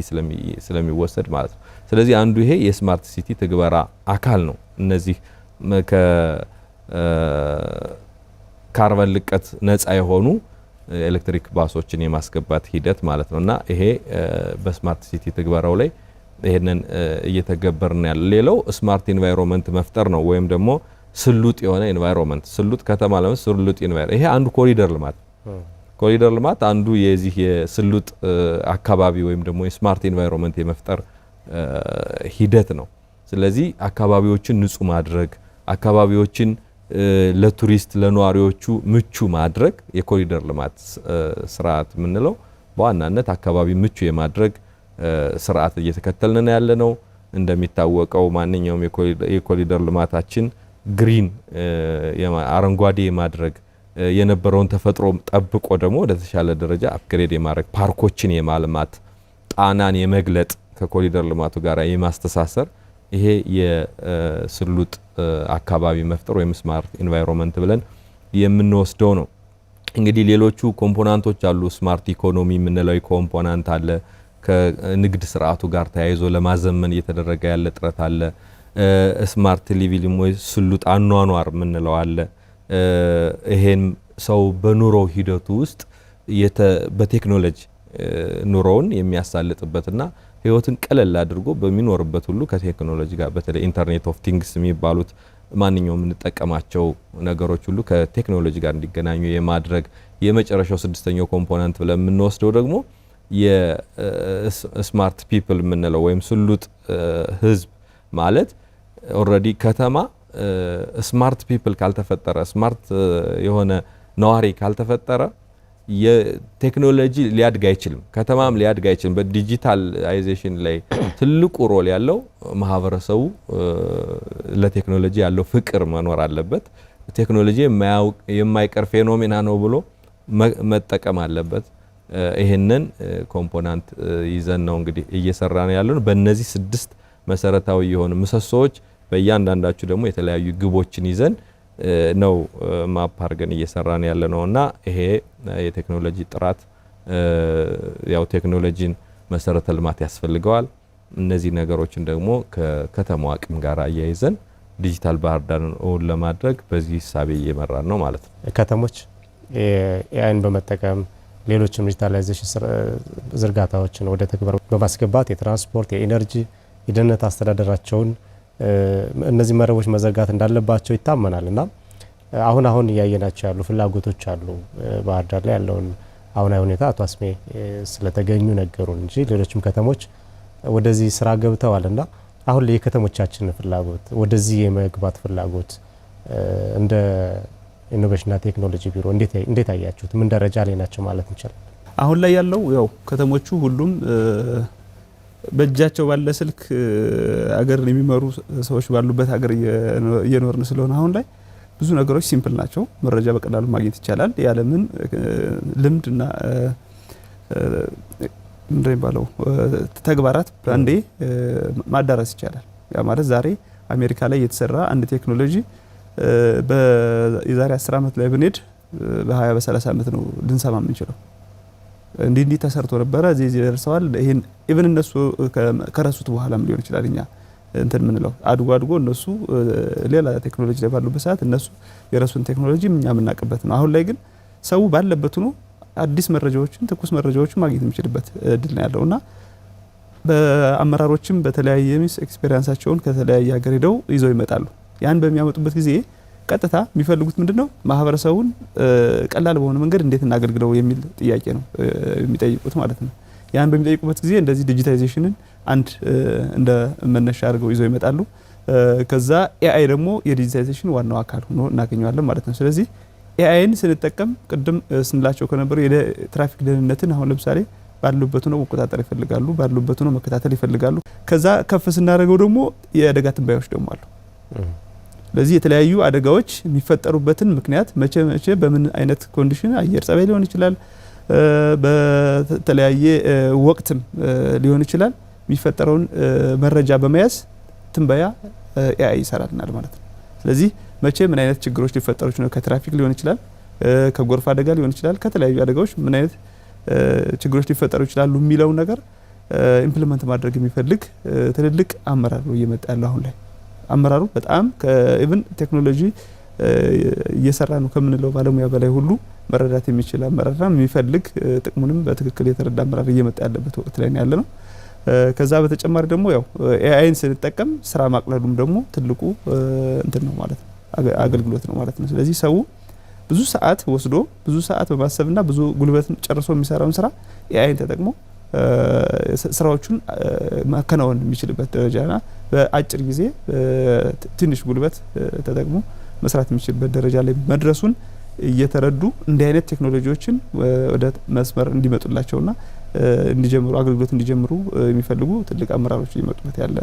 ስለሚወሰድ ማለት ነው። ስለዚህ አንዱ ይሄ የስማርት ሲቲ ትግበራ አካል ነው። እነዚህ ከካርበን ልቀት ነፃ የሆኑ ኤሌክትሪክ ባሶችን የማስገባት ሂደት ማለት ነውና ይሄ በስማርት ሲቲ ትግበራው ላይ ይሄንን እየተገበርን ያለ። ሌላው ስማርት ኢንቫይሮንመንት መፍጠር ነው ወይም ደግሞ ስሉጥ የሆነ ኢንቫይሮንመንት፣ ስሉጥ ከተማ ለምን ስሉጥ ኢንቫይሮንመንት፣ ይሄ አንዱ ኮሪደር ልማት ኮሪደር ልማት አንዱ የዚህ የስሉጥ አካባቢ ወይም ደግሞ የስማርት ኢንቫይሮንመንት የመፍጠር ሂደት ነው። ስለዚህ አካባቢዎችን ንጹህ ማድረግ፣ አካባቢዎችን ለቱሪስት ለነዋሪዎቹ ምቹ ማድረግ የኮሪደር ልማት ስርዓት የምንለው በዋናነት አካባቢ ምቹ የማድረግ ስርዓት እየተከተልን ያለነው። እንደሚታወቀው ማንኛውም የኮሪደር ልማታችን ግሪን አረንጓዴ የማድረግ የነበረውን ተፈጥሮ ጠብቆ ደግሞ ወደ ተሻለ ደረጃ አፕግሬድ የማድረግ ፓርኮችን የማልማት ጣናን የመግለጥ ከኮሪደር ልማቱ ጋር የማስተሳሰር ይሄ የስሉጥ አካባቢ መፍጠር ወይም ስማርት ኢንቫይሮንመንት ብለን የምንወስደው ነው። እንግዲህ ሌሎቹ ኮምፖናንቶች አሉ። ስማርት ኢኮኖሚ የምንለው ኮምፖናንት አለ። ከንግድ ስርዓቱ ጋር ተያይዞ ለማዘመን እየተደረገ ያለ ጥረት አለ። ስማርት ሊቪንግ ወይ ስሉጥ አኗኗር የምንለው አለ። ይሄን ሰው በኑሮ ሂደቱ ውስጥ በቴክኖሎጂ ኑሮውን የሚያሳልጥበትና ህይወትን ቀለል አድርጎ በሚኖርበት ሁሉ ከቴክኖሎጂ ጋር በተለይ ኢንተርኔት ኦፍ ቲንግስ የሚባሉት ማንኛውም የምንጠቀማቸው ነገሮች ሁሉ ከቴክኖሎጂ ጋር እንዲገናኙ የማድረግ የመጨረሻው ስድስተኛው ኮምፖነንት ብለን የምንወስደው ደግሞ የስማርት ፒፕል የምንለው ወይም ስሉጥ ህዝብ ማለት ኦልሬዲ ከተማ ስማርት ፒፕል ካልተፈጠረ ስማርት የሆነ ነዋሪ ካልተፈጠረ የቴክኖሎጂ ሊያድግ አይችልም። ከተማም ሊያድግ አይችልም። በዲጂታላይዜሽን ላይ ትልቁ ሮል ያለው ማህበረሰቡ ለቴክኖሎጂ ያለው ፍቅር መኖር አለበት። ቴክኖሎጂ የማይቀር ፌኖሜና ነው ብሎ መጠቀም አለበት። ይሄንን ኮምፖናንት ይዘን ነው እንግዲህ እየሰራን ያለው። በእነዚህ 6 መሰረታዊ የሆኑ ምሰሶዎች በእያንዳንዳችሁ ደግሞ የተለያዩ ግቦችን ይዘን ነው ማፕ አድርገን እየሰራን ያለ ነውና ይሄ የቴክኖሎጂ ጥራት ያው ቴክኖሎጂን መሰረተ ልማት ያስፈልገዋል። እነዚህ ነገሮችን ደግሞ ከከተማው አቅም ጋር አያይዘን ዲጂታል ባህር ዳርን እውን ለማድረግ በዚህ ሂሳብ እየመራን ነው ማለት ነው። ከተሞች ኤአይን በመጠቀም ሌሎችም ዲጂታላይዜሽን ዝርጋታዎችን ወደ ተግባር በማስገባት የትራንስፖርት፣ የኢነርጂ፣ የደህንነት አስተዳደራቸውን እነዚህ መረቦች መዘርጋት እንዳለባቸው ይታመናል እና አሁን እያየናቸው ያሉ ፍላጎቶች አሉ። ባህር ዳር ላይ ያለውን አሁናዊ ሁኔታ አቶ አስሜ ስለተገኙ ነገሩን እንጂ ሌሎችም ከተሞች ወደዚህ ስራ ገብተዋል እና አሁን ላይ የከተሞቻችን ፍላጎት ወደዚህ የመግባት ፍላጎት እንደ ኢኖቬሽንና ቴክኖሎጂ ቢሮ እንዴት አያችሁት? ምን ደረጃ ላይ ናቸው ማለት እንችላለን? አሁን ላይ ያለው ያው ከተሞቹ ሁሉም በእጃቸው ባለ ስልክ አገር የሚመሩ ሰዎች ባሉበት ሀገር እየኖርን ስለሆነ አሁን ላይ ብዙ ነገሮች ሲምፕል ናቸው። መረጃ በቀላሉ ማግኘት ይቻላል። ያለምን ልምድና እንደሚባለው ተግባራት በአንዴ ማዳረስ ይቻላል። ያ ማለት ዛሬ አሜሪካ ላይ የተሰራ አንድ ቴክኖሎጂ የዛሬ 10 ዓመት ላይ ብንሄድ በ20 በ30 ዓመት ነው ልንሰማ የምንችለው። እንዲህ ተሰርቶ ነበረ እዚህ ደርሰዋል። ይሄን ኢቭን እነሱ ከረሱት በኋላም ሊሆን ይችላል እኛ እንትን ምንለው አድጎ እነሱ ሌላ ቴክኖሎጂ ላይ ባሉበት ሰዓት እነሱ የረሱን ቴክኖሎጂ እኛ የምናውቅበት ነው። አሁን ላይ ግን ሰው ባለበት ነው አዲስ መረጃዎችን ትኩስ መረጃዎችን ማግኘት የሚችልበት እድል ነው ያለውና በአመራሮችም በተለያየ ሚስ ኤክስፒሪየንሳቸውን ከተለያየ ሀገር ሄደው ይዘው ይመጣሉ። ያን በሚያመጡበት ጊዜ ቀጥታ የሚፈልጉት ምንድነው ማህበረሰቡን ቀላል በሆነ መንገድ እንዴት እናገልግለው የሚል ጥያቄ ነው የሚጠይቁት ማለት ነው። ያን በሚጠይቁበት ጊዜ እንደዚህ ዲጂታይዜሽንን አንድ እንደ መነሻ አድርገው ይዘው ይመጣሉ። ከዛ ኤአይ ደግሞ የዲጂታይዜሽን ዋናው አካል ሆኖ እናገኘዋለን ማለት ነው። ስለዚህ ኤአይን ስንጠቀም ቅድም ስንላቸው ከነበሩ የትራፊክ ደህንነትን አሁን ለምሳሌ ባሉበት ነው መቆጣጠር ይፈልጋሉ፣ ባሉበት ነው መከታተል ይፈልጋሉ። ከዛ ከፍ ስናደርገው ደግሞ የአደጋ ትንባዮች ደግሞ አሉ። ስለዚህ የተለያዩ አደጋዎች የሚፈጠሩበትን ምክንያት መቼ በምን አይነት ኮንዲሽን አየር ጸባይ ሊሆን ይችላል፣ በተለያየ ወቅትም ሊሆን ይችላል የሚፈጠረውን መረጃ በመያዝ ትንበያ ኤአይ ይሰራልናል ማለት ነው። ስለዚህ መቼ ምን አይነት ችግሮች ሊፈጠሩ ይችላሉ፣ ከትራፊክ ሊሆን ይችላል፣ ከጎርፍ አደጋ ሊሆን ይችላል፣ ከተለያዩ አደጋዎች ምን አይነት ችግሮች ሊፈጠሩ ይችላሉ የሚለው ነገር ኢምፕሊመንት ማድረግ የሚፈልግ ትልልቅ አመራር ነው እየመጣ ያለው አሁን ላይ። አመራሩ በጣም ከኢቭን ቴክኖሎጂ እየሰራ ነው ከምንለው ባለሙያ በላይ ሁሉ መረዳት የሚችል አመራር የሚፈልግ ጥቅሙንም በትክክል የተረዳ አመራር እየመጣ ያለበት ወቅት ላይ ያለ ነው። ከዛ በተጨማሪ ደግሞ ያው ኤአይን ስንጠቀም ስራ ማቅለሉም ደግሞ ትልቁ እንትን ነው ማለት ነው፣ አገልግሎት ነው ማለት ነው። ስለዚህ ሰው ብዙ ሰዓት ወስዶ ብዙ ሰዓት በማሰብና ብዙ ጉልበትን ጨርሶ የሚሰራውን ስራ ኤአይን ተጠቅሞ ስራዎቹን ማከናወን የሚችልበት ደረጃና በአጭር ጊዜ ትንሽ ጉልበት ተጠቅሞ መስራት የሚችልበት ደረጃ ላይ መድረሱን እየተረዱ እንዲህ አይነት ቴክኖሎጂዎችን ወደ መስመር እንዲመጡላቸውና እንዲጀምሩ አገልግሎት እንዲጀምሩ የሚፈልጉ ትልቅ አመራሮች እየመጡበት ያለ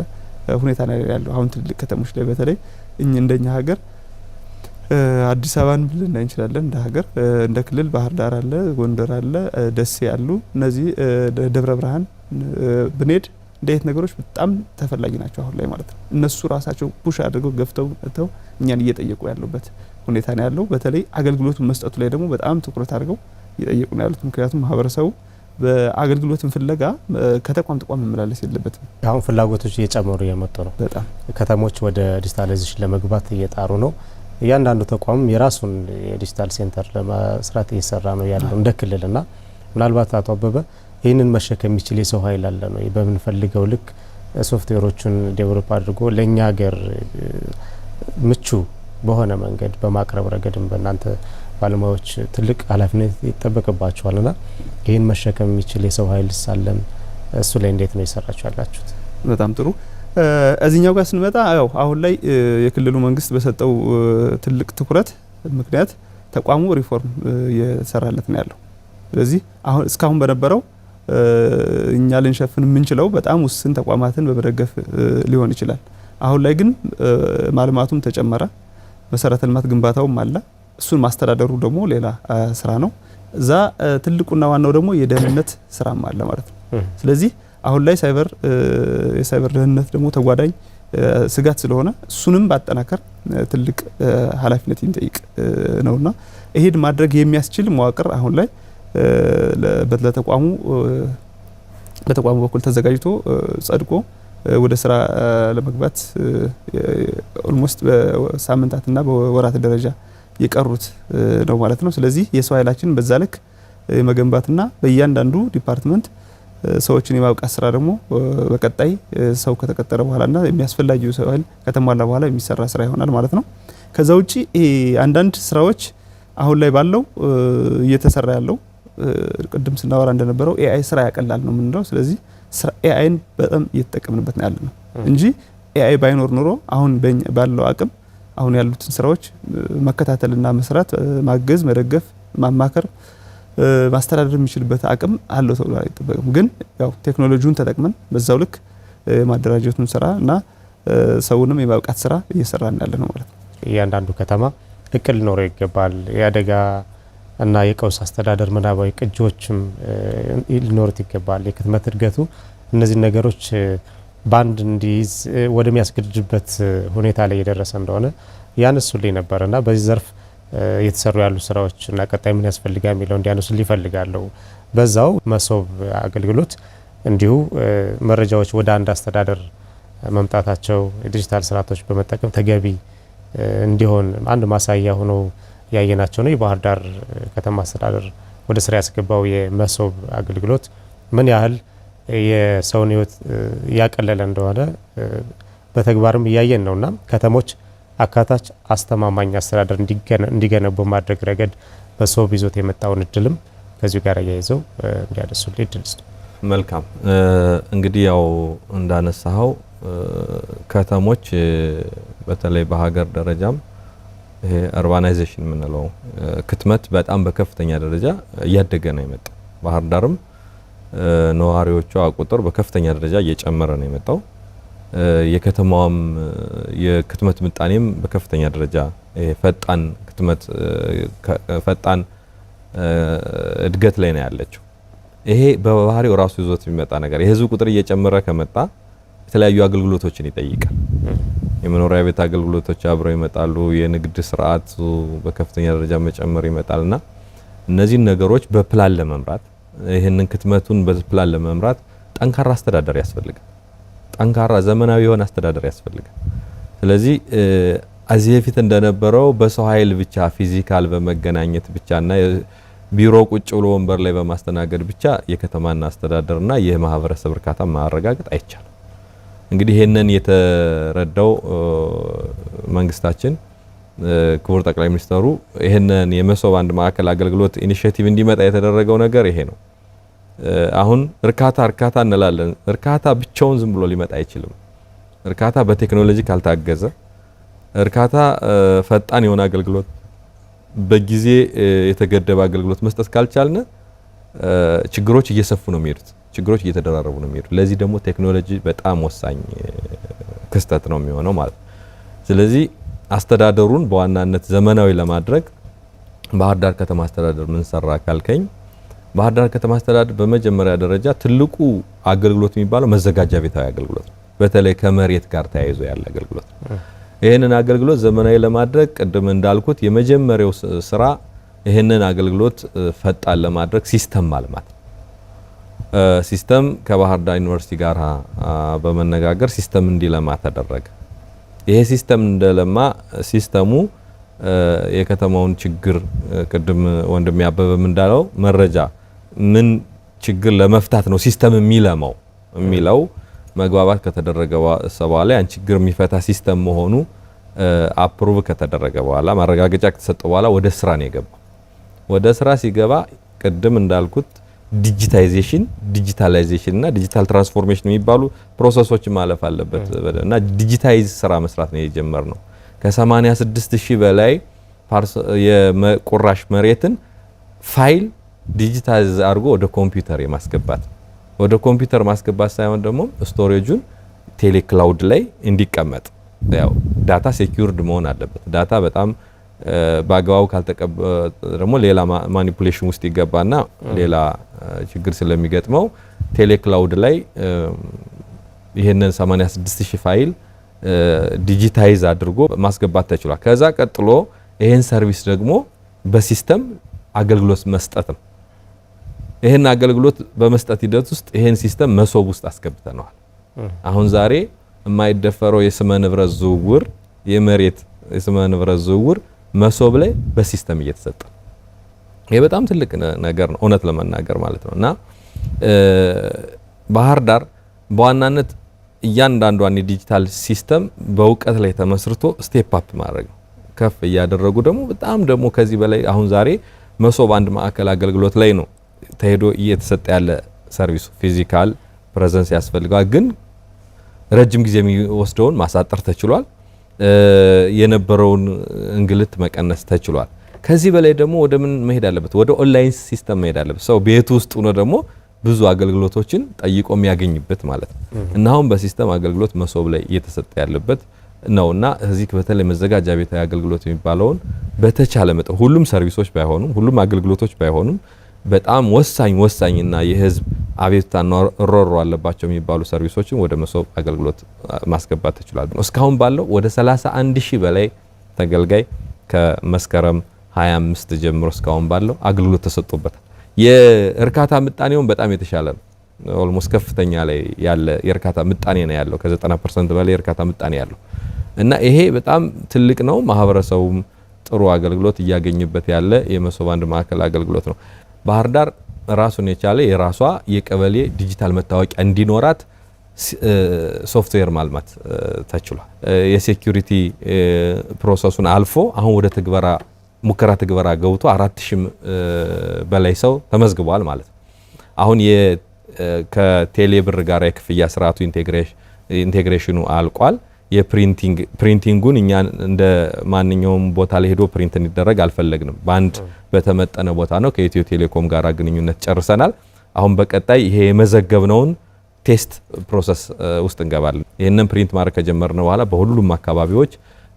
ሁኔታ ነው ያለው። አሁን ትልቅ ከተሞች ላይ በተለይ እንደኛ ሀገር አዲስ አበባን ልናይ እንችላለን እንደ ሀገር፣ እንደ ክልል ባህር ዳር አለ፣ ጎንደር አለ፣ ደሴ ያሉ እነዚህ ደብረ ብርሃን ብንሄድ እንዲህ አይነት ነገሮች በጣም ተፈላጊ ናቸው አሁን ላይ ማለት ነው። እነሱ ራሳቸው ፑሽ አድርገው ገፍተው መጥተው እኛን እየጠየቁ ያሉበት ሁኔታ ነው ያለው። በተለይ አገልግሎቱን መስጠቱ ላይ ደግሞ በጣም ትኩረት አድርገው እየጠየቁ ነው ያሉት። ምክንያቱም ማህበረሰቡ በአገልግሎትን ፍለጋ ከተቋም ተቋም መመላለስ የለበትም። አሁን ፍላጎቶች እየጨመሩ እየመጡ ነው። በጣም ከተሞች ወደ ዲጂታላይዜሽን ለመግባት እየጣሩ ነው። እያንዳንዱ ተቋም የራሱን የዲጂታል ሴንተር ለመስራት እየሰራ ነው ያለው እንደ ክልልና ምናልባት አቶ አበበ ይህንን መሸከም የሚችል የሰው ኃይል አለ ነው በምንፈልገው ልክ ሶፍትዌሮቹን ዴቨሎፕ አድርጎ ለኛ ሀገር ምቹ በሆነ መንገድ በማቅረብ ረገድም በእናንተ ባለሙያዎች ትልቅ ኃላፊነት ይጠበቅባቸዋልና ይህን መሸከም የሚችል የሰው ኃይል ሳለን እሱ ላይ እንዴት ነው የሰራችሁ ያላችሁት? በጣም ጥሩ። እዚህኛው ጋር ስንመጣ ያው አሁን ላይ የክልሉ መንግስት በሰጠው ትልቅ ትኩረት ምክንያት ተቋሙ ሪፎርም እየሰራለት ነው ያለው። ስለዚህ አሁን እስካሁን በነበረው እኛ ልንሸፍን የምንችለው በጣም ውስን ተቋማትን በመደገፍ ሊሆን ይችላል። አሁን ላይ ግን ማልማቱም ተጨመረ፣ መሰረተ ልማት ግንባታውም አለ። እሱን ማስተዳደሩ ደግሞ ሌላ ስራ ነው። እዛ ትልቁና ዋናው ደግሞ የደህንነት ስራም አለ ማለት ነው። ስለዚህ አሁን ላይ የሳይበር ደህንነት ደግሞ ተጓዳኝ ስጋት ስለሆነ እሱንም ባጠናከር ትልቅ ኃላፊነት የሚጠይቅ ነውና ይሄን ማድረግ የሚያስችል መዋቅር አሁን ላይ በተቋሙ በኩል ተዘጋጅቶ ጸድቆ ወደ ስራ ለመግባት ኦልሞስት በሳምንታትና በወራት ደረጃ የቀሩት ነው ማለት ነው። ስለዚህ የሰው ኃይላችን በዛ ልክ የመገንባትና በእያንዳንዱ ዲፓርትመንት ሰዎችን የማብቃት ስራ ደግሞ በቀጣይ ሰው ከተቀጠረ በኋላና የሚያስፈልጋው ሰው ኃይል ከተሟላ በኋላ የሚሰራ ስራ ይሆናል ማለት ነው። ከዛ ውጪ አንዳንድ ስራዎች አሁን ላይ ባለው እየተሰራ ያለው ቅድም ስናወራ እንደነበረው ኤአይ ስራ ያቀላል ነው የምንለው። ስለዚህ ኤአይን በጣም እየተጠቀምንበት ነው ያለነው እንጂ ኤአይ ባይኖር ኖሮ አሁን ባለው አቅም አሁን ያሉትን ስራዎች መከታተልና መስራት፣ ማገዝ፣ መደገፍ፣ ማማከር፣ ማስተዳደር የሚችልበት አቅም አለው ተብሎ አይጠበቅም። ግን ያው ቴክኖሎጂውን ተጠቅመን በዛው ልክ ማደራጀቱን ስራ እና ሰውንም የማብቃት ስራ እየሰራን ያለ ነው ማለት ነው። እያንዳንዱ ከተማ እቅድ ሊኖረው ይገባል። የአደጋ እና የቀውስ አስተዳደር ምናባዊ ቅጂዎችም ሊኖሩት ይገባል። የክትመት እድገቱ እነዚህ ነገሮች ባንድ እንዲይዝ ወደሚያስገድድበት ሁኔታ ላይ የደረሰ እንደሆነ ያነሱልኝ ነበርና በዚህ ዘርፍ የተሰሩ ያሉ ስራዎች እና ቀጣይ ምን ያስፈልጋል የሚለው እንዲያነሱልኝ ይፈልጋለሁ። በዛው መሶብ አገልግሎት እንዲሁ መረጃዎች ወደ አንድ አስተዳደር መምጣታቸው የዲጂታል ስርዓቶች በመጠቀም ተገቢ እንዲሆን አንድ ማሳያ ሆኖ ያየናቸው ነው። የባህር ዳር ከተማ አስተዳደር ወደ ስራ ያስገባው የመሶብ አገልግሎት ምን ያህል የሰውን ህይወት ያቀለለ እንደሆነ በተግባርም እያየን ነውና ከተሞች አካታች አስተማማኝ አስተዳደር እንዲገነቡ ማድረግ ረገድ መሶብ ይዞት የመጣውን እድልም ከዚሁ ጋር ያይዘው እንዲያደርሱልኝ እድል ስጥ። መልካም እንግዲህ ያው እንዳነሳው ከተሞች በተለይ በሀገር ደረጃም ይሄ አርባናይዜሽን የምንለው ክትመት በጣም በከፍተኛ ደረጃ እያደገ ነው የመጣው። ባህር ዳርም ነዋሪዎቿ ቁጥር በከፍተኛ ደረጃ እየጨመረ ነው የመጣው። የከተማዋም የክትመት ምጣኔም በከፍተኛ ደረጃ ፈጣን ክትመት ፈጣን እድገት ላይ ነው ያለችው። ይሄ በባህሪው ራሱ ይዞት የሚመጣ ነገር የህዝብ ቁጥር እየጨመረ ከመጣ የተለያዩ አገልግሎቶችን ይጠይቃል። የመኖሪያ ቤት አገልግሎቶች አብረው ይመጣሉ። የንግድ ስርዓቱ በከፍተኛ ደረጃ መጨመር ይመጣልና እነዚህን ነገሮች በፕላን ለመምራት ይህንን ክትመቱን በፕላን ለመምራት ጠንካራ አስተዳደር ያስፈልጋል። ጠንካራ ዘመናዊ የሆነ አስተዳደር ያስፈልጋል። ስለዚህ እዚህ በፊት እንደነበረው በሰው ኃይል ብቻ ፊዚካል በመገናኘት ብቻና ቢሮ ቁጭ ብሎ ወንበር ላይ በማስተናገድ ብቻ የከተማና አስተዳደርና የማህበረሰብ እርካታ ማረጋገጥ አይቻልም። እንግዲህ ይሄንን የተረዳው መንግስታችን ክቡር ጠቅላይ ሚኒስትሩ ይሄንን የመሶብ አንድ ማዕከል አገልግሎት ኢኒሺዬቲቭ እንዲመጣ የተደረገው ነገር ይሄ ነው። አሁን እርካታ እንላለን። እርካታ ብቻውን ዝም ብሎ ሊመጣ አይችልም። እርካታ በቴክኖሎጂ ካልታገዘ፣ እርካታ ፈጣን የሆነ አገልግሎት በጊዜ የተገደበ አገልግሎት መስጠት ካልቻልን ችግሮች እየሰፉ ነው የሚሄዱት፣ ችግሮች እየተደራረቡ ነው የሚሄዱት። ለዚህ ደግሞ ቴክኖሎጂ በጣም ወሳኝ ክስተት ነው የሚሆነው ማለት ነው። ስለዚህ አስተዳደሩን በዋናነት ዘመናዊ ለማድረግ ባህር ዳር ከተማ አስተዳደር ምን ሰራ ካልከኝ፣ ባህር ዳር ከተማ አስተዳደር በመጀመሪያ ደረጃ ትልቁ አገልግሎት የሚባለው መዘጋጃ ቤታዊ አገልግሎት ነው። በተለይ ከመሬት ጋር ተያይዞ ያለ አገልግሎት ነው። ይሄንን አገልግሎት ዘመናዊ ለማድረግ ቅድም እንዳልኩት የመጀመሪያው ስራ ይሄንን አገልግሎት ፈጣን ለማድረግ ሲስተም ማልማት። ሲስተም ከባህር ዳር ዩኒቨርሲቲ ጋር በመነጋገር ሲስተም እንዲለማ ተደረገ። ይሄ ሲስተም እንደለማ ሲስተሙ የከተማውን ችግር ቅድም ወንድም ያበበም እንዳለው መረጃ ምን ችግር ለመፍታት ነው ሲስተም የሚለማው የሚለው መግባባት ከተደረገ በኋላ ያን ችግር የሚፈታ ሲስተም መሆኑ አፕሩቭ ከተደረገ በኋላ ማረጋገጫ ከተሰጠ በኋላ ወደ ስራ ነው የገባው። ወደ ስራ ሲገባ ቅድም እንዳልኩት ዲጂታላይዜሽን እና ዲጂታል ትራንስፎርሜሽን የሚባሉ ፕሮሰሶችን ማለፍ አለበት እና ዲጂታይዝ ስራ መስራት ነው የጀመርነው። ከ86,000 በላይ የቁራሽ መሬትን ፋይል ዲጂታይዝ አድርጎ ወደ ኮምፒውተር የማስገባት ወደ ኮምፒውተር ማስገባት ሳይሆን ደግሞ ስቶሬጁን ቴሌክላውድ ላይ እንዲቀመጥ፣ ያው ዳታ ሴኩርድ መሆን አለበት። ዳታ በጣም በአግባቡ ካልተቀበለ ደግሞ ሌላ ማኒፑሌሽን ውስጥ ይገባና ሌላ ችግር ስለሚገጥመው ቴሌክላውድ ላይ ይሄንን 86,000 ፋይል ዲጂታይዝ አድርጎ ማስገባት ተችሏል። ከዛ ቀጥሎ ይሄን ሰርቪስ ደግሞ በሲስተም አገልግሎት መስጠት ነው። ይሄን አገልግሎት በመስጠት ሂደት ውስጥ ይሄን ሲስተም መሶብ ውስጥ አስገብተነዋል። አሁን ዛሬ የማይደፈረው የስመ ንብረት ዝውውር የመሬት የስመ ንብረት ዝውውር መሶብ ላይ በሲስተም እየተሰጠ ይሄ በጣም ትልቅ ነገር ነው እውነት ለመናገር ማለት ነው። እና ባህር ዳር በዋናነት እያንዳንዷን የዲጂታል ሲስተም በእውቀት ላይ ተመስርቶ ስቴፕ አፕ ማድረግ ነው። ከፍ እያደረጉ ደግሞ በጣም ደግሞ ከዚህ በላይ አሁን ዛሬ መሶብ አንድ ማዕከል አገልግሎት ላይ ነው ተሄዶ እየተሰጠ ያለ ሰርቪሱ። ፊዚካል ፕሬዘንስ ያስፈልጋል፣ ግን ረጅም ጊዜ የሚወስደውን ማሳጠር ተችሏል። የነበረውን እንግልት መቀነስ ተችሏል። ከዚህ በላይ ደግሞ ወደ ምን መሄድ አለበት? ወደ ኦንላይን ሲስተም መሄድ አለበት። ሰው ቤቱ ውስጥ ሆኖ ደግሞ ብዙ አገልግሎቶችን ጠይቆ የሚያገኝበት ማለት ነው። እና አሁን በሲስተም አገልግሎት መሶብ ላይ እየተሰጠ ያለበት ነውና እዚህ በተለይ መዘጋጃ ቤታዊ አገልግሎት የሚባለውን በተቻለ መጠን ሁሉም ሰርቪሶች ባይሆኑም ሁሉም አገልግሎቶች ባይሆኑም በጣም ወሳኝና የህዝብ አቤቱታና ሮሮ አለባቸው የሚባሉ ሰርቪሶችን ወደ መሶብ አገልግሎት ማስገባት ተችሏል። እስካሁን ባለው ወደ 31,000 በላይ ተገልጋይ ከመስከረም 25 ጀምሮ እስካሁን ባለው አገልግሎት ተሰጥቶበታል። የእርካታ ምጣኔውን በጣም የተሻለ ነው። ኦልሞስት ከፍተኛ ላይ ያለ የእርካታ ምጣኔ ነው ያለው። ከ90% በላይ የእርካታ ምጣኔ ያለው እና ይሄ በጣም ትልቅ ነው። ማህበረሰቡም ጥሩ አገልግሎት እያገኘበት ያለ የመሶብ አንድ ማዕከል አገልግሎት ነው። ባህር ዳር ራሱን የቻለ የራሷ የቀበሌ ዲጂታል መታወቂያ እንዲኖራት ሶፍትዌር ማልማት ተችሏል። የሴኩሪቲ ፕሮሰሱን አልፎ አሁን ወደ ትግበራ ሙከራ ትግበራ ገብቶ 4,000 በላይ ሰው ተመዝግቧል ማለት ነው። አሁን ከቴሌ ብር ጋር የክፍያ ስርዓቱ ኢንቴግሬሽኑ አልቋል። የፕሪንቲንጉን እኛ እንደ ማንኛውም ቦታ ላይ ሄዶ ፕሪንት እንዲደረግ አልፈለግንም። በአንድ በተመጠነ ቦታ ነው። ከኢትዮ ቴሌኮም ጋር ግንኙነት ጨርሰናል። አሁን በቀጣይ ይሄ የመዘገብነውን ቴስት ፕሮሰስ ውስጥ እንገባለን። ይሄንን ፕሪንት ማድረግ ከጀመርነ በኋላ በሁሉም አካባቢዎች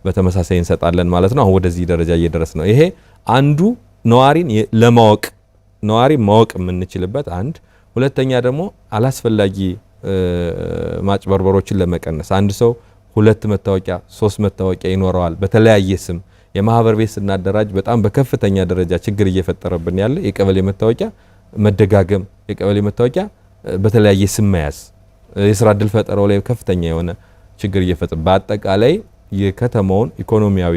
በተመሳሳይ እንሰጣለን ማለት ነው። አሁን ወደዚህ ደረጃ እየደረስ ነው። ይሄ አንዱ ነዋሪን ለማወቅ ነዋሪ ማወቅ የምንችልበት አንድ፣ ሁለተኛ ደግሞ አላስፈላጊ ማጭበርበሮችን ለመቀነስ አንድ ሰው 2 መታወቂያ 3 መታወቂያ ይኖረዋል በተለያየ ስም። የማህበር ቤት ስናደራጅ በጣም በከፍተኛ ደረጃ ችግር እየፈጠረብን ያለ የቀበሌ መታወቂያ መደጋገም፣ የቀበሌ መታወቂያ በተለያየ ስም መያዝ የስራ ዕድል ፈጠራው ላይ ከፍተኛ የሆነ ችግር እየፈጠረ በአጠቃላይ የከተማውን ኢኮኖሚያዊ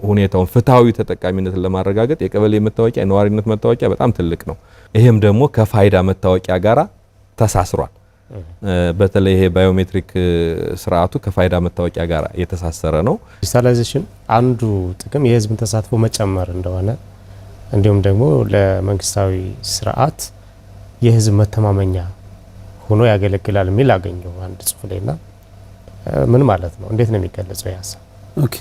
ሁኔታውን ፍትሃዊ ተጠቃሚነትን ለማረጋገጥ የቀበሌ መታወቂያ የነዋሪነት መታወቂያ በጣም ትልቅ ነው። ይሄም ደግሞ ከፋይዳ መታወቂያ ጋራ ተሳስሯል። በተለይ ይሄ ባዮሜትሪክ ስርዓቱ ከፋይዳ መታወቂያ ጋር የተሳሰረ ነው። ዲጂታላይዜሽን አንዱ ጥቅም የህዝብን ተሳትፎ መጨመር እንደሆነ እንዲሁም ደግሞ ለመንግስታዊ ስርዓት የህዝብ መተማመኛ ሆኖ ያገለግላል የሚል አገኘው አንድ ጽሁፍ ላይና ምን ማለት ነው? እንዴት ነው የሚገለጸው ያሳብ? ኦኬ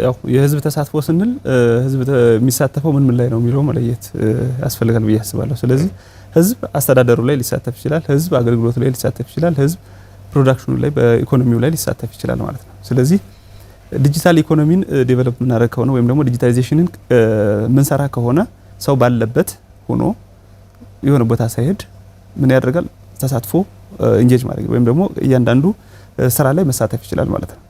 ያው የህዝብ ተሳትፎ ስንል ህዝብ የሚሳተፈው ምን ላይ ነው የሚለው መለየት ያስፈልጋል ብዬ አስባለሁ። ስለዚህ ህዝብ አስተዳደሩ ላይ ሊሳተፍ ይችላል፣ ህዝብ አገልግሎቱ ላይ ሊሳተፍ ይችላል፣ ህዝብ ፕሮዳክሽኑ ላይ በኢኮኖሚው ላይ ሊሳተፍ ይችላል ማለት ነው። ስለዚህ ዲጂታል ኢኮኖሚን ዴቨሎፕ የምናደርግ ከሆነ ወይም ደግሞ ዲጂታይዜሽንን ምንሰራ ከሆነ ሰው ባለበት ሆኖ የሆነ ቦታ ሳይሄድ ምን ያደርጋል? ተሳትፎ ኢንጌጅ ማድረግ ወይም ደግሞ እያንዳንዱ ስራ ላይ መሳተፍ ይችላል ማለት ነው።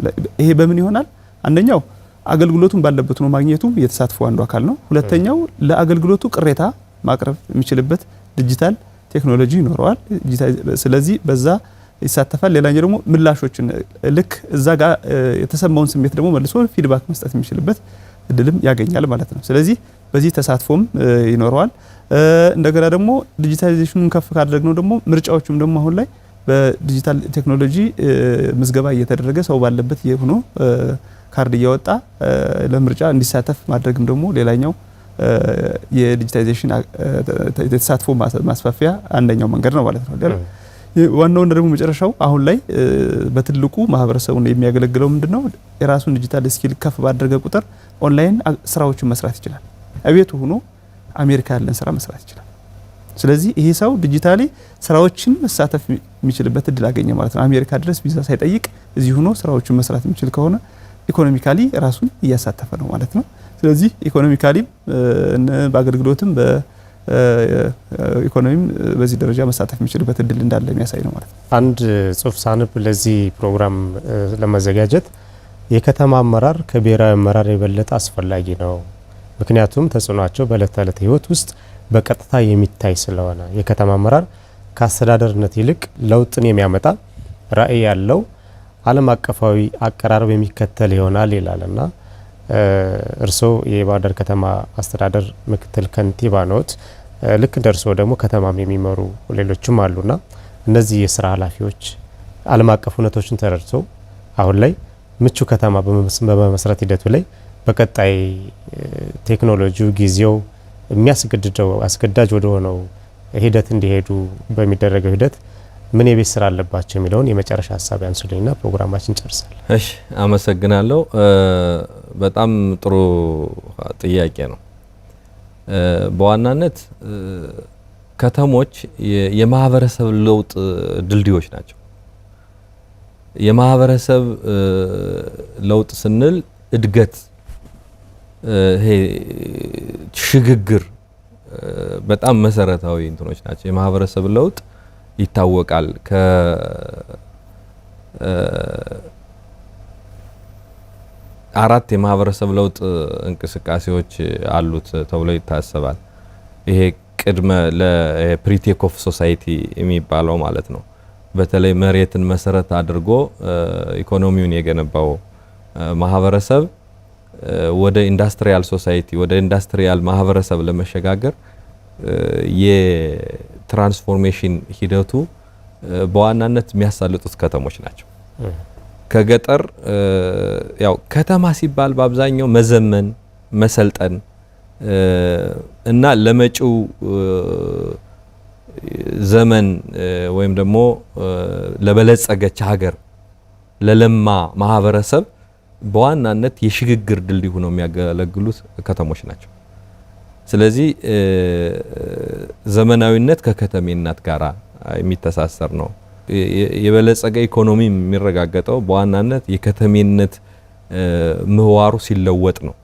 ይሄ በምን ይሆናል? አንደኛው አገልግሎቱን ባለበት ነው ማግኘቱ የተሳትፎ አንዱ አካል ነው። ሁለተኛው ለአገልግሎቱ ቅሬታ ማቅረብ የሚችልበት ዲጂታል ቴክኖሎጂ ይኖረዋል። ስለዚህ በዛ ይሳተፋል። ሌላኛው ደግሞ ምላሾችን ልክ እዛ ጋር የተሰማውን ስሜት ደግሞ መልሶ ፊድባክ መስጠት የሚችልበት እድልም ያገኛል ማለት ነው። ስለዚህ በዚህ ተሳትፎም ይኖረዋል። እንደገና ደግሞ ዲጂታላይዜሽኑን ከፍ ካደረግነው ደግሞ ምርጫዎቹም ደግሞ አሁን ላይ በዲጂታል ቴክኖሎጂ ምዝገባ እየተደረገ ሰው ባለበት ሆኖ ካርድ እያወጣ ለምርጫ እንዲሳተፍ ማድረግም ደግሞ ሌላኛው የዲጂታይዜሽን የተሳትፎ ማስፋፊያ አንደኛው መንገድ ነው ማለት ነው። ዋናው ደግሞ መጨረሻው አሁን ላይ በትልቁ ማህበረሰቡን የሚያገለግለው ምንድነው? የራሱን ዲጂታል ስኪል ከፍ ባደረገ ቁጥር ኦንላይን ስራዎችን መስራት ይችላል። አቤቱ ሆኖ አሜሪካ ያለን ስራ መስራት ይችላል። ስለዚህ ይሄ ሰው ዲጂታሊ ስራዎችን መሳተፍ የሚችልበት እድል አገኘ ማለት ነው። አሜሪካ ድረስ ቪዛ ሳይጠይቅ እዚህ ሆኖ ስራዎችን መስራት የሚችል ከሆነ ኢኮኖሚካሊ ራሱን እያሳተፈ ነው ማለት ነው። ስለዚህ ኢኮኖሚካሊም በአገልግሎትም በኢኮኖሚም በዚህ ደረጃ መሳተፍ የሚችልበት እድል እንዳለ የሚያሳይ ነው ማለት ነው። አንድ ጽሁፍ ሳነብ ለዚህ ፕሮግራም ለመዘጋጀት የከተማ አመራር ከብሔራዊ አመራር የበለጠ አስፈላጊ ነው፣ ምክንያቱም ተጽዕኖአቸው በዕለት ተዕለት ህይወት ውስጥ በቀጥታ የሚታይ ስለሆነ የከተማ አመራር ከአስተዳደርነት ይልቅ ለውጥን የሚያመጣ ራዕይ ያለው ዓለም አቀፋዊ አቀራረብ የሚከተል ይሆናል ይላልና እርስዎ የባህር ዳር ከተማ አስተዳደር ምክትል ከንቲባ ነዎት። ልክ እንደርሶ ደግሞ ከተማም የሚመሩ ሌሎችም አሉና እነዚህ የስራ ኃላፊዎች ዓለም አቀፍ ሁነቶችን ተረድተው አሁን ላይ ምቹ ከተማ በመመስረት ሂደቱ ላይ በቀጣይ ቴክኖሎጂው ጊዜው የሚያስገድደው አስገዳጅ ወደ ሆነው ሂደት እንዲሄዱ በሚደረገው ሂደት ምን የቤት ስራ አለባቸው የሚለውን የመጨረሻ ሀሳብ ያንሱልኝና ፕሮግራማችን ጨርሳል። እሺ፣ አመሰግናለሁ። በጣም ጥሩ ጥያቄ ነው። በዋናነት ከተሞች የማህበረሰብ ለውጥ ድልድዮች ናቸው። የማህበረሰብ ለውጥ ስንል እድገት፣ ይሄ ሽግግር በጣም መሰረታዊ እንትኖች ናቸው። የማህበረሰብ ለውጥ ይታወቃል አራት የማህበረሰብ ለውጥ እንቅስቃሴዎች አሉት ተብሎ ይታሰባል። ይሄ ቅድመ ለፕሪቴክ ኦፍ ሶሳይቲ የሚባለው ማለት ነው። በተለይ መሬትን መሰረት አድርጎ ኢኮኖሚውን የገነባው ማህበረሰብ ወደ ኢንዱስትሪያል ሶሳይቲ ወደ ኢንዱስትሪያል ማህበረሰብ ለመሸጋገር የትራንስፎርሜሽን ሂደቱ በዋናነት የሚያሳልጡት ከተሞች ናቸው። ከገጠር ያው ከተማ ሲባል በአብዛኛው መዘመን፣ መሰልጠን እና ለመጪው ዘመን ወይም ደግሞ ለበለጸገች ሀገር ለለማ ማህበረሰብ በዋናነት የሽግግር ድልድይ ሆነው የሚያገለግሉት ከተሞች ናቸው። ስለዚህ ዘመናዊነት ከከተሜነት ጋራ የሚተሳሰር ነው። የበለጸገ ኢኮኖሚ የሚረጋገጠው በዋናነት የከተሜነት ምህዋሩ ሲለወጥ ነው።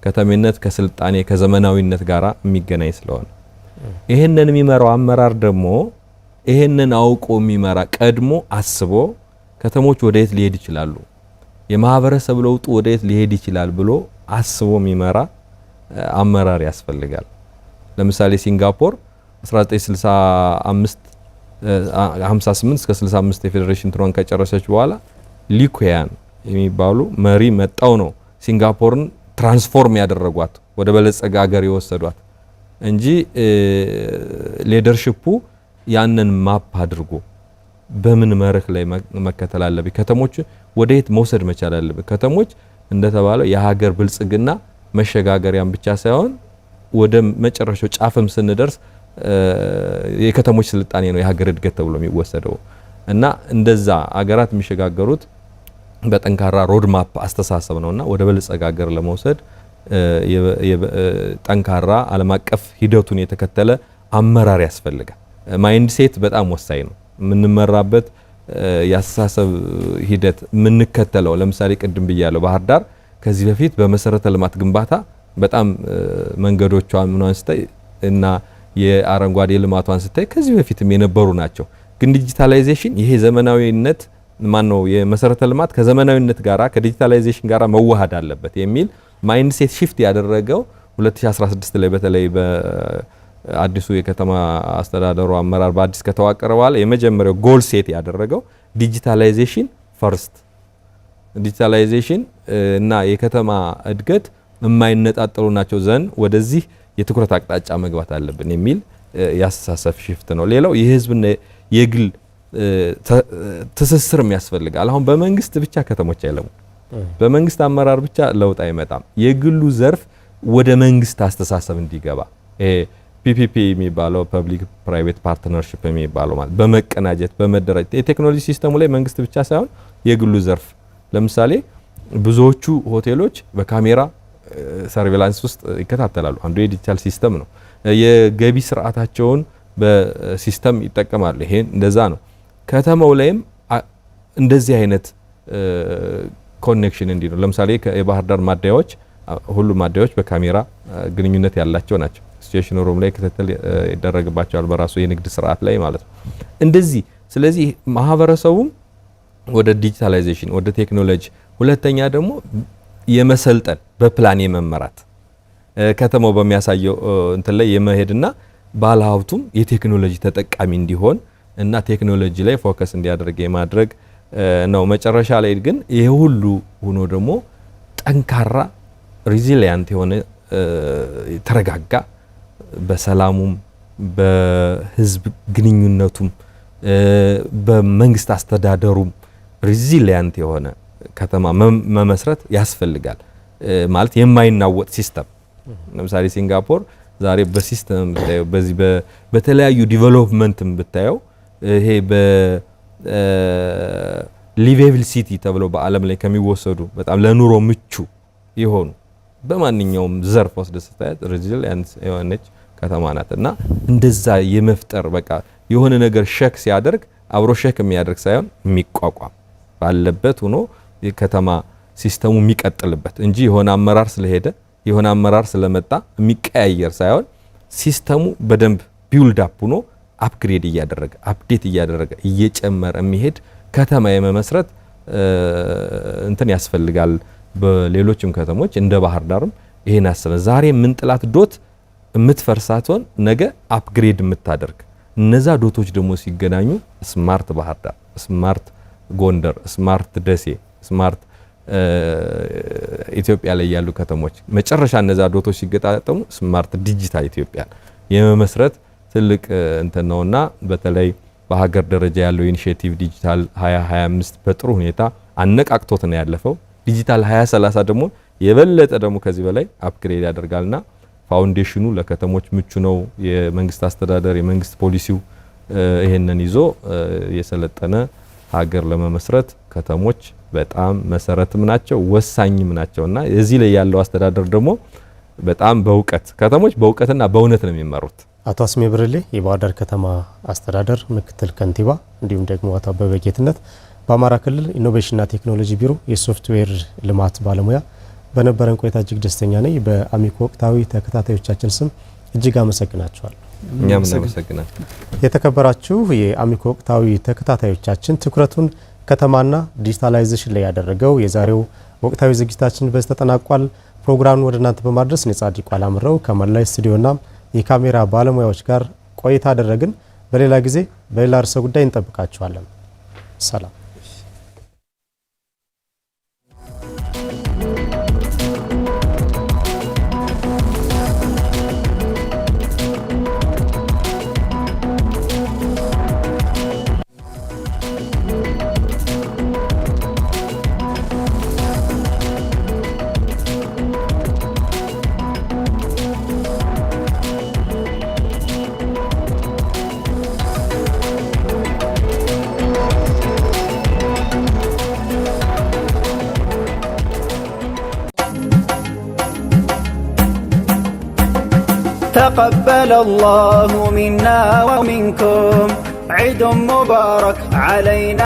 ከተሜነት ከስልጣኔ ከዘመናዊነት ጋራ የሚገናኝ ስለሆነ ይሄንን የሚመራው አመራር ደግሞ ይሄንን አውቆ የሚመራ ቀድሞ አስቦ ከተሞች ወደየት ሊሄድ ይችላሉ፣ የማህበረሰብ ለውጡ ወደየት ሊሄድ ይችላል ብሎ አስቦ የሚመራ አመራር ያስፈልጋል። ለምሳሌ ሲንጋፖር 1958 እስከ 65 የፌዴሬሽን ትሯን ከጨረሰች በኋላ ሊኩያን የሚባሉ መሪ መጣው ነው ሲንጋፖርን ትራንስፎርም ያደረጓት ወደ በለጸገ ሀገር የወሰዷት እንጂ ሊደርሺፑ ያንን ማፕ አድርጎ በምን መርህ ላይ መከተል አለብን? ከተሞች ወደየት መውሰድ መቻል አለብን? ከተሞች እንደተባለው የሀገር ብልጽግና መሸጋገሪያን ብቻ ሳይሆን ወደ መጨረሻው ጫፍም ስንደርስ የከተሞች ስልጣኔ ነው የሀገር እድገት ተብሎ የሚወሰደው እና እንደዛ አገራት የሚሸጋገሩት በጠንካራ ሮድማፕ አስተሳሰብ ነውና ወደ በልጸግ ሀገር ለመውሰድ ጠንካራ ዓለም አቀፍ ሂደቱን የተከተለ አመራር ያስፈልጋል። ማይንድ ሴት በጣም ወሳኝ ነው። የምንመራበት ያስተሳሰብ ሂደት የምንከተለው ለምሳሌ ቅድም ብያለሁ ባህር ዳር ከዚህ በፊት በመሰረተ ልማት ግንባታ በጣም መንገዶቿን ምኗን ስታይ እና የአረንጓዴ ልማቷን ስታይ ከዚህ በፊትም የነበሩ ናቸው። ግን ዲጂታላይዜሽን ይሄ ዘመናዊነት ማነው የመሰረተ ልማት ከዘመናዊነት ጋራ ከዲጂታላይዜሽን ጋራ መዋሃድ አለበት የሚል ማይንድ ሴት ሽፍት ያደረገው 2016 ላይ በተለይ በአዲሱ የከተማ አስተዳደሩ አመራር በአዲስ ከተዋቀረ በኋላ የመጀመሪያው ጎል ሴት ያደረገው ዲጂታላይዜሽን ፈርስት ዲጂታላይዜሽን እና የከተማ እድገት የማይነጣጠሉ ናቸው ዘንድ ወደዚህ የትኩረት አቅጣጫ መግባት አለብን የሚል ያስተሳሰብ ሽፍት ነው። ሌላው የህዝብና የግል ትስስር የሚያስፈልጋል። አሁን በመንግስት ብቻ ከተሞች አይለሙም። በመንግስት አመራር ብቻ ለውጥ አይመጣም። የግሉ ዘርፍ ወደ መንግስት አስተሳሰብ እንዲገባ ፒፒፒ የሚባለው ፐብሊክ ፕራይቬት ፓርትነርሺፕ የሚባለው ማለት በመቀናጀት በመደራጀት የቴክኖሎጂ ሲስተሙ ላይ መንግስት ብቻ ሳይሆን የግሉ ዘርፍ ለምሳሌ ብዙዎቹ ሆቴሎች በካሜራ ሰርቬላንስ ውስጥ ይከታተላሉ። አንዱ የዲጂታል ሲስተም ነው። የገቢ ስርዓታቸውን በሲስተም ይጠቀማሉ። ይሄ እንደዛ ነው። ከተማው ላይም እንደዚህ አይነት ኮኔክሽን እንዲኖር ለምሳሌ የባህር ዳር ማደያዎች ሁሉ ማደያዎች በካሜራ ግንኙነት ያላቸው ናቸው። ስቴሽን ሩም ላይ ክትትል ይደረግባቸዋል በራሱ የንግድ ስርዓት ላይ ማለት ነው። እንደዚህ ስለዚህ ማህበረሰቡም ወደ ዲጂታላይዜሽን ወደ ቴክኖሎጂ ሁለተኛ ደግሞ የመሰልጠን በፕላን የመመራት ከተማው በሚያሳየው እንትን ላይ የመሄድና ባለሀብቱም የቴክኖሎጂ ተጠቃሚ እንዲሆን እና ቴክኖሎጂ ላይ ፎከስ እንዲያደርግ የማድረግ ነው። መጨረሻ ላይ ግን ይሄ ሁሉ ሆኖ ደግሞ ጠንካራ ሪዚሊያንት የሆነ ተረጋጋ በሰላሙም በህዝብ ግንኙነቱም በመንግስት አስተዳደሩም ሪዚሊያንት የሆነ ከተማ መመስረት ያስፈልጋል። ማለት የማይናወጥ ሲስተም ለምሳሌ ሲንጋፖር ዛሬ በሲስተም ብታየው በዚህ በተለያዩ ዲቨሎፕመንትም ብታየው ይሄ በሊቬብል ሲቲ ተብሎ በዓለም ላይ ከሚወሰዱ በጣም ለኑሮ ምቹ የሆኑ በማንኛውም ዘርፍ ወስደ ስታያት ሬዚሊየንስ የሆነች ከተማ ናት እና እንደዛ የመፍጠር በቃ የሆነ ነገር ሸክ ሲያደርግ አብሮ ሸክ የሚያደርግ ሳይሆን የሚቋቋም ባለበት ሆኖ የከተማ ሲስተሙ የሚቀጥልበት እንጂ የሆነ አመራር ስለሄደ የሆነ አመራር ስለመጣ የሚቀያየር ሳይሆን ሲስተሙ በደንብ ቢልድ አፕ ሆኖ አፕግሬድ እያደረገ አፕዴት እያደረገ እየጨመረ የሚሄድ ከተማ የመመስረት እንትን ያስፈልጋል። በሌሎችም ከተሞች እንደ ባህር ዳርም ይሄን አሰበ ዛሬ ምን ጥላት ዶት የምትፈርሳቶን ነገ አፕግሬድ የምታደርግ እነዛ ዶቶች ደግሞ ሲገናኙ ስማርት ባህር ዳር፣ ስማርት ጎንደር፣ ስማርት ደሴ፣ ስማርት ኢትዮጵያ ላይ ያሉ ከተሞች መጨረሻ እነዛ ዶቶች ሲገጣጠሙ ስማርት ዲጂታል ኢትዮጵያ የመመስረት ትልቅ እንትን ነውና በተለይ በሀገር ደረጃ ያለው ኢኒሺዬቲቭ ዲጂታል 2025 በጥሩ ሁኔታ አነቃቅቶት ነው ያለፈው። ዲጂታል 2030 ደግሞ የበለጠ ደግሞ ከዚህ በላይ አፕግሬድ ያደርጋልና ፋውንዴሽኑ ለከተሞች ምቹ ነው። የመንግስት አስተዳደር የመንግስት ፖሊሲው ይሄንን ይዞ የሰለጠነ ሀገር ለመመስረት ከተሞች በጣም መሰረትም ናቸው ወሳኝም ናቸውና እዚህ ላይ ያለው አስተዳደር ደግሞ በጣም በእውቀት ከተሞች በእውቀትና በእውነት ነው የሚመሩት። አቶ አስሜ ብርሌ የባህር ዳር ከተማ አስተዳደር ምክትል ከንቲባ እንዲሁም ደግሞ አቶ አበበ ጌትነት በአማራ ክልል ኢኖቬሽንና ቴክኖሎጂ ቢሮ የሶፍትዌር ልማት ባለሙያ በነበረን ቆይታ እጅግ ደስተኛ ነኝ። በአሚኮ ወቅታዊ ተከታታዮቻችን ስም እጅግ አመሰግናችኋለሁ። እኛም እናመሰግናለን። የተከበራችሁ የአሚኮ ወቅታዊ ተከታታዮቻችን ትኩረቱን ከተማና ዲጂታላይዜሽን ላይ ያደረገው የዛሬው ወቅታዊ ዝግጅታችን በዚህ ተጠናቋል። ፕሮግራሙን ወደ እናንተ በማድረስ እኔ ጻድቁ አላምረው ከመላው ስቱዲዮና የካሜራ ባለሙያዎች ጋር ቆይታ አደረግን። በሌላ ጊዜ በሌላ ርዕሰ ጉዳይ እንጠብቃችኋለን። ሰላም። تقبل الله منا ومنكم عيد مبارك علينا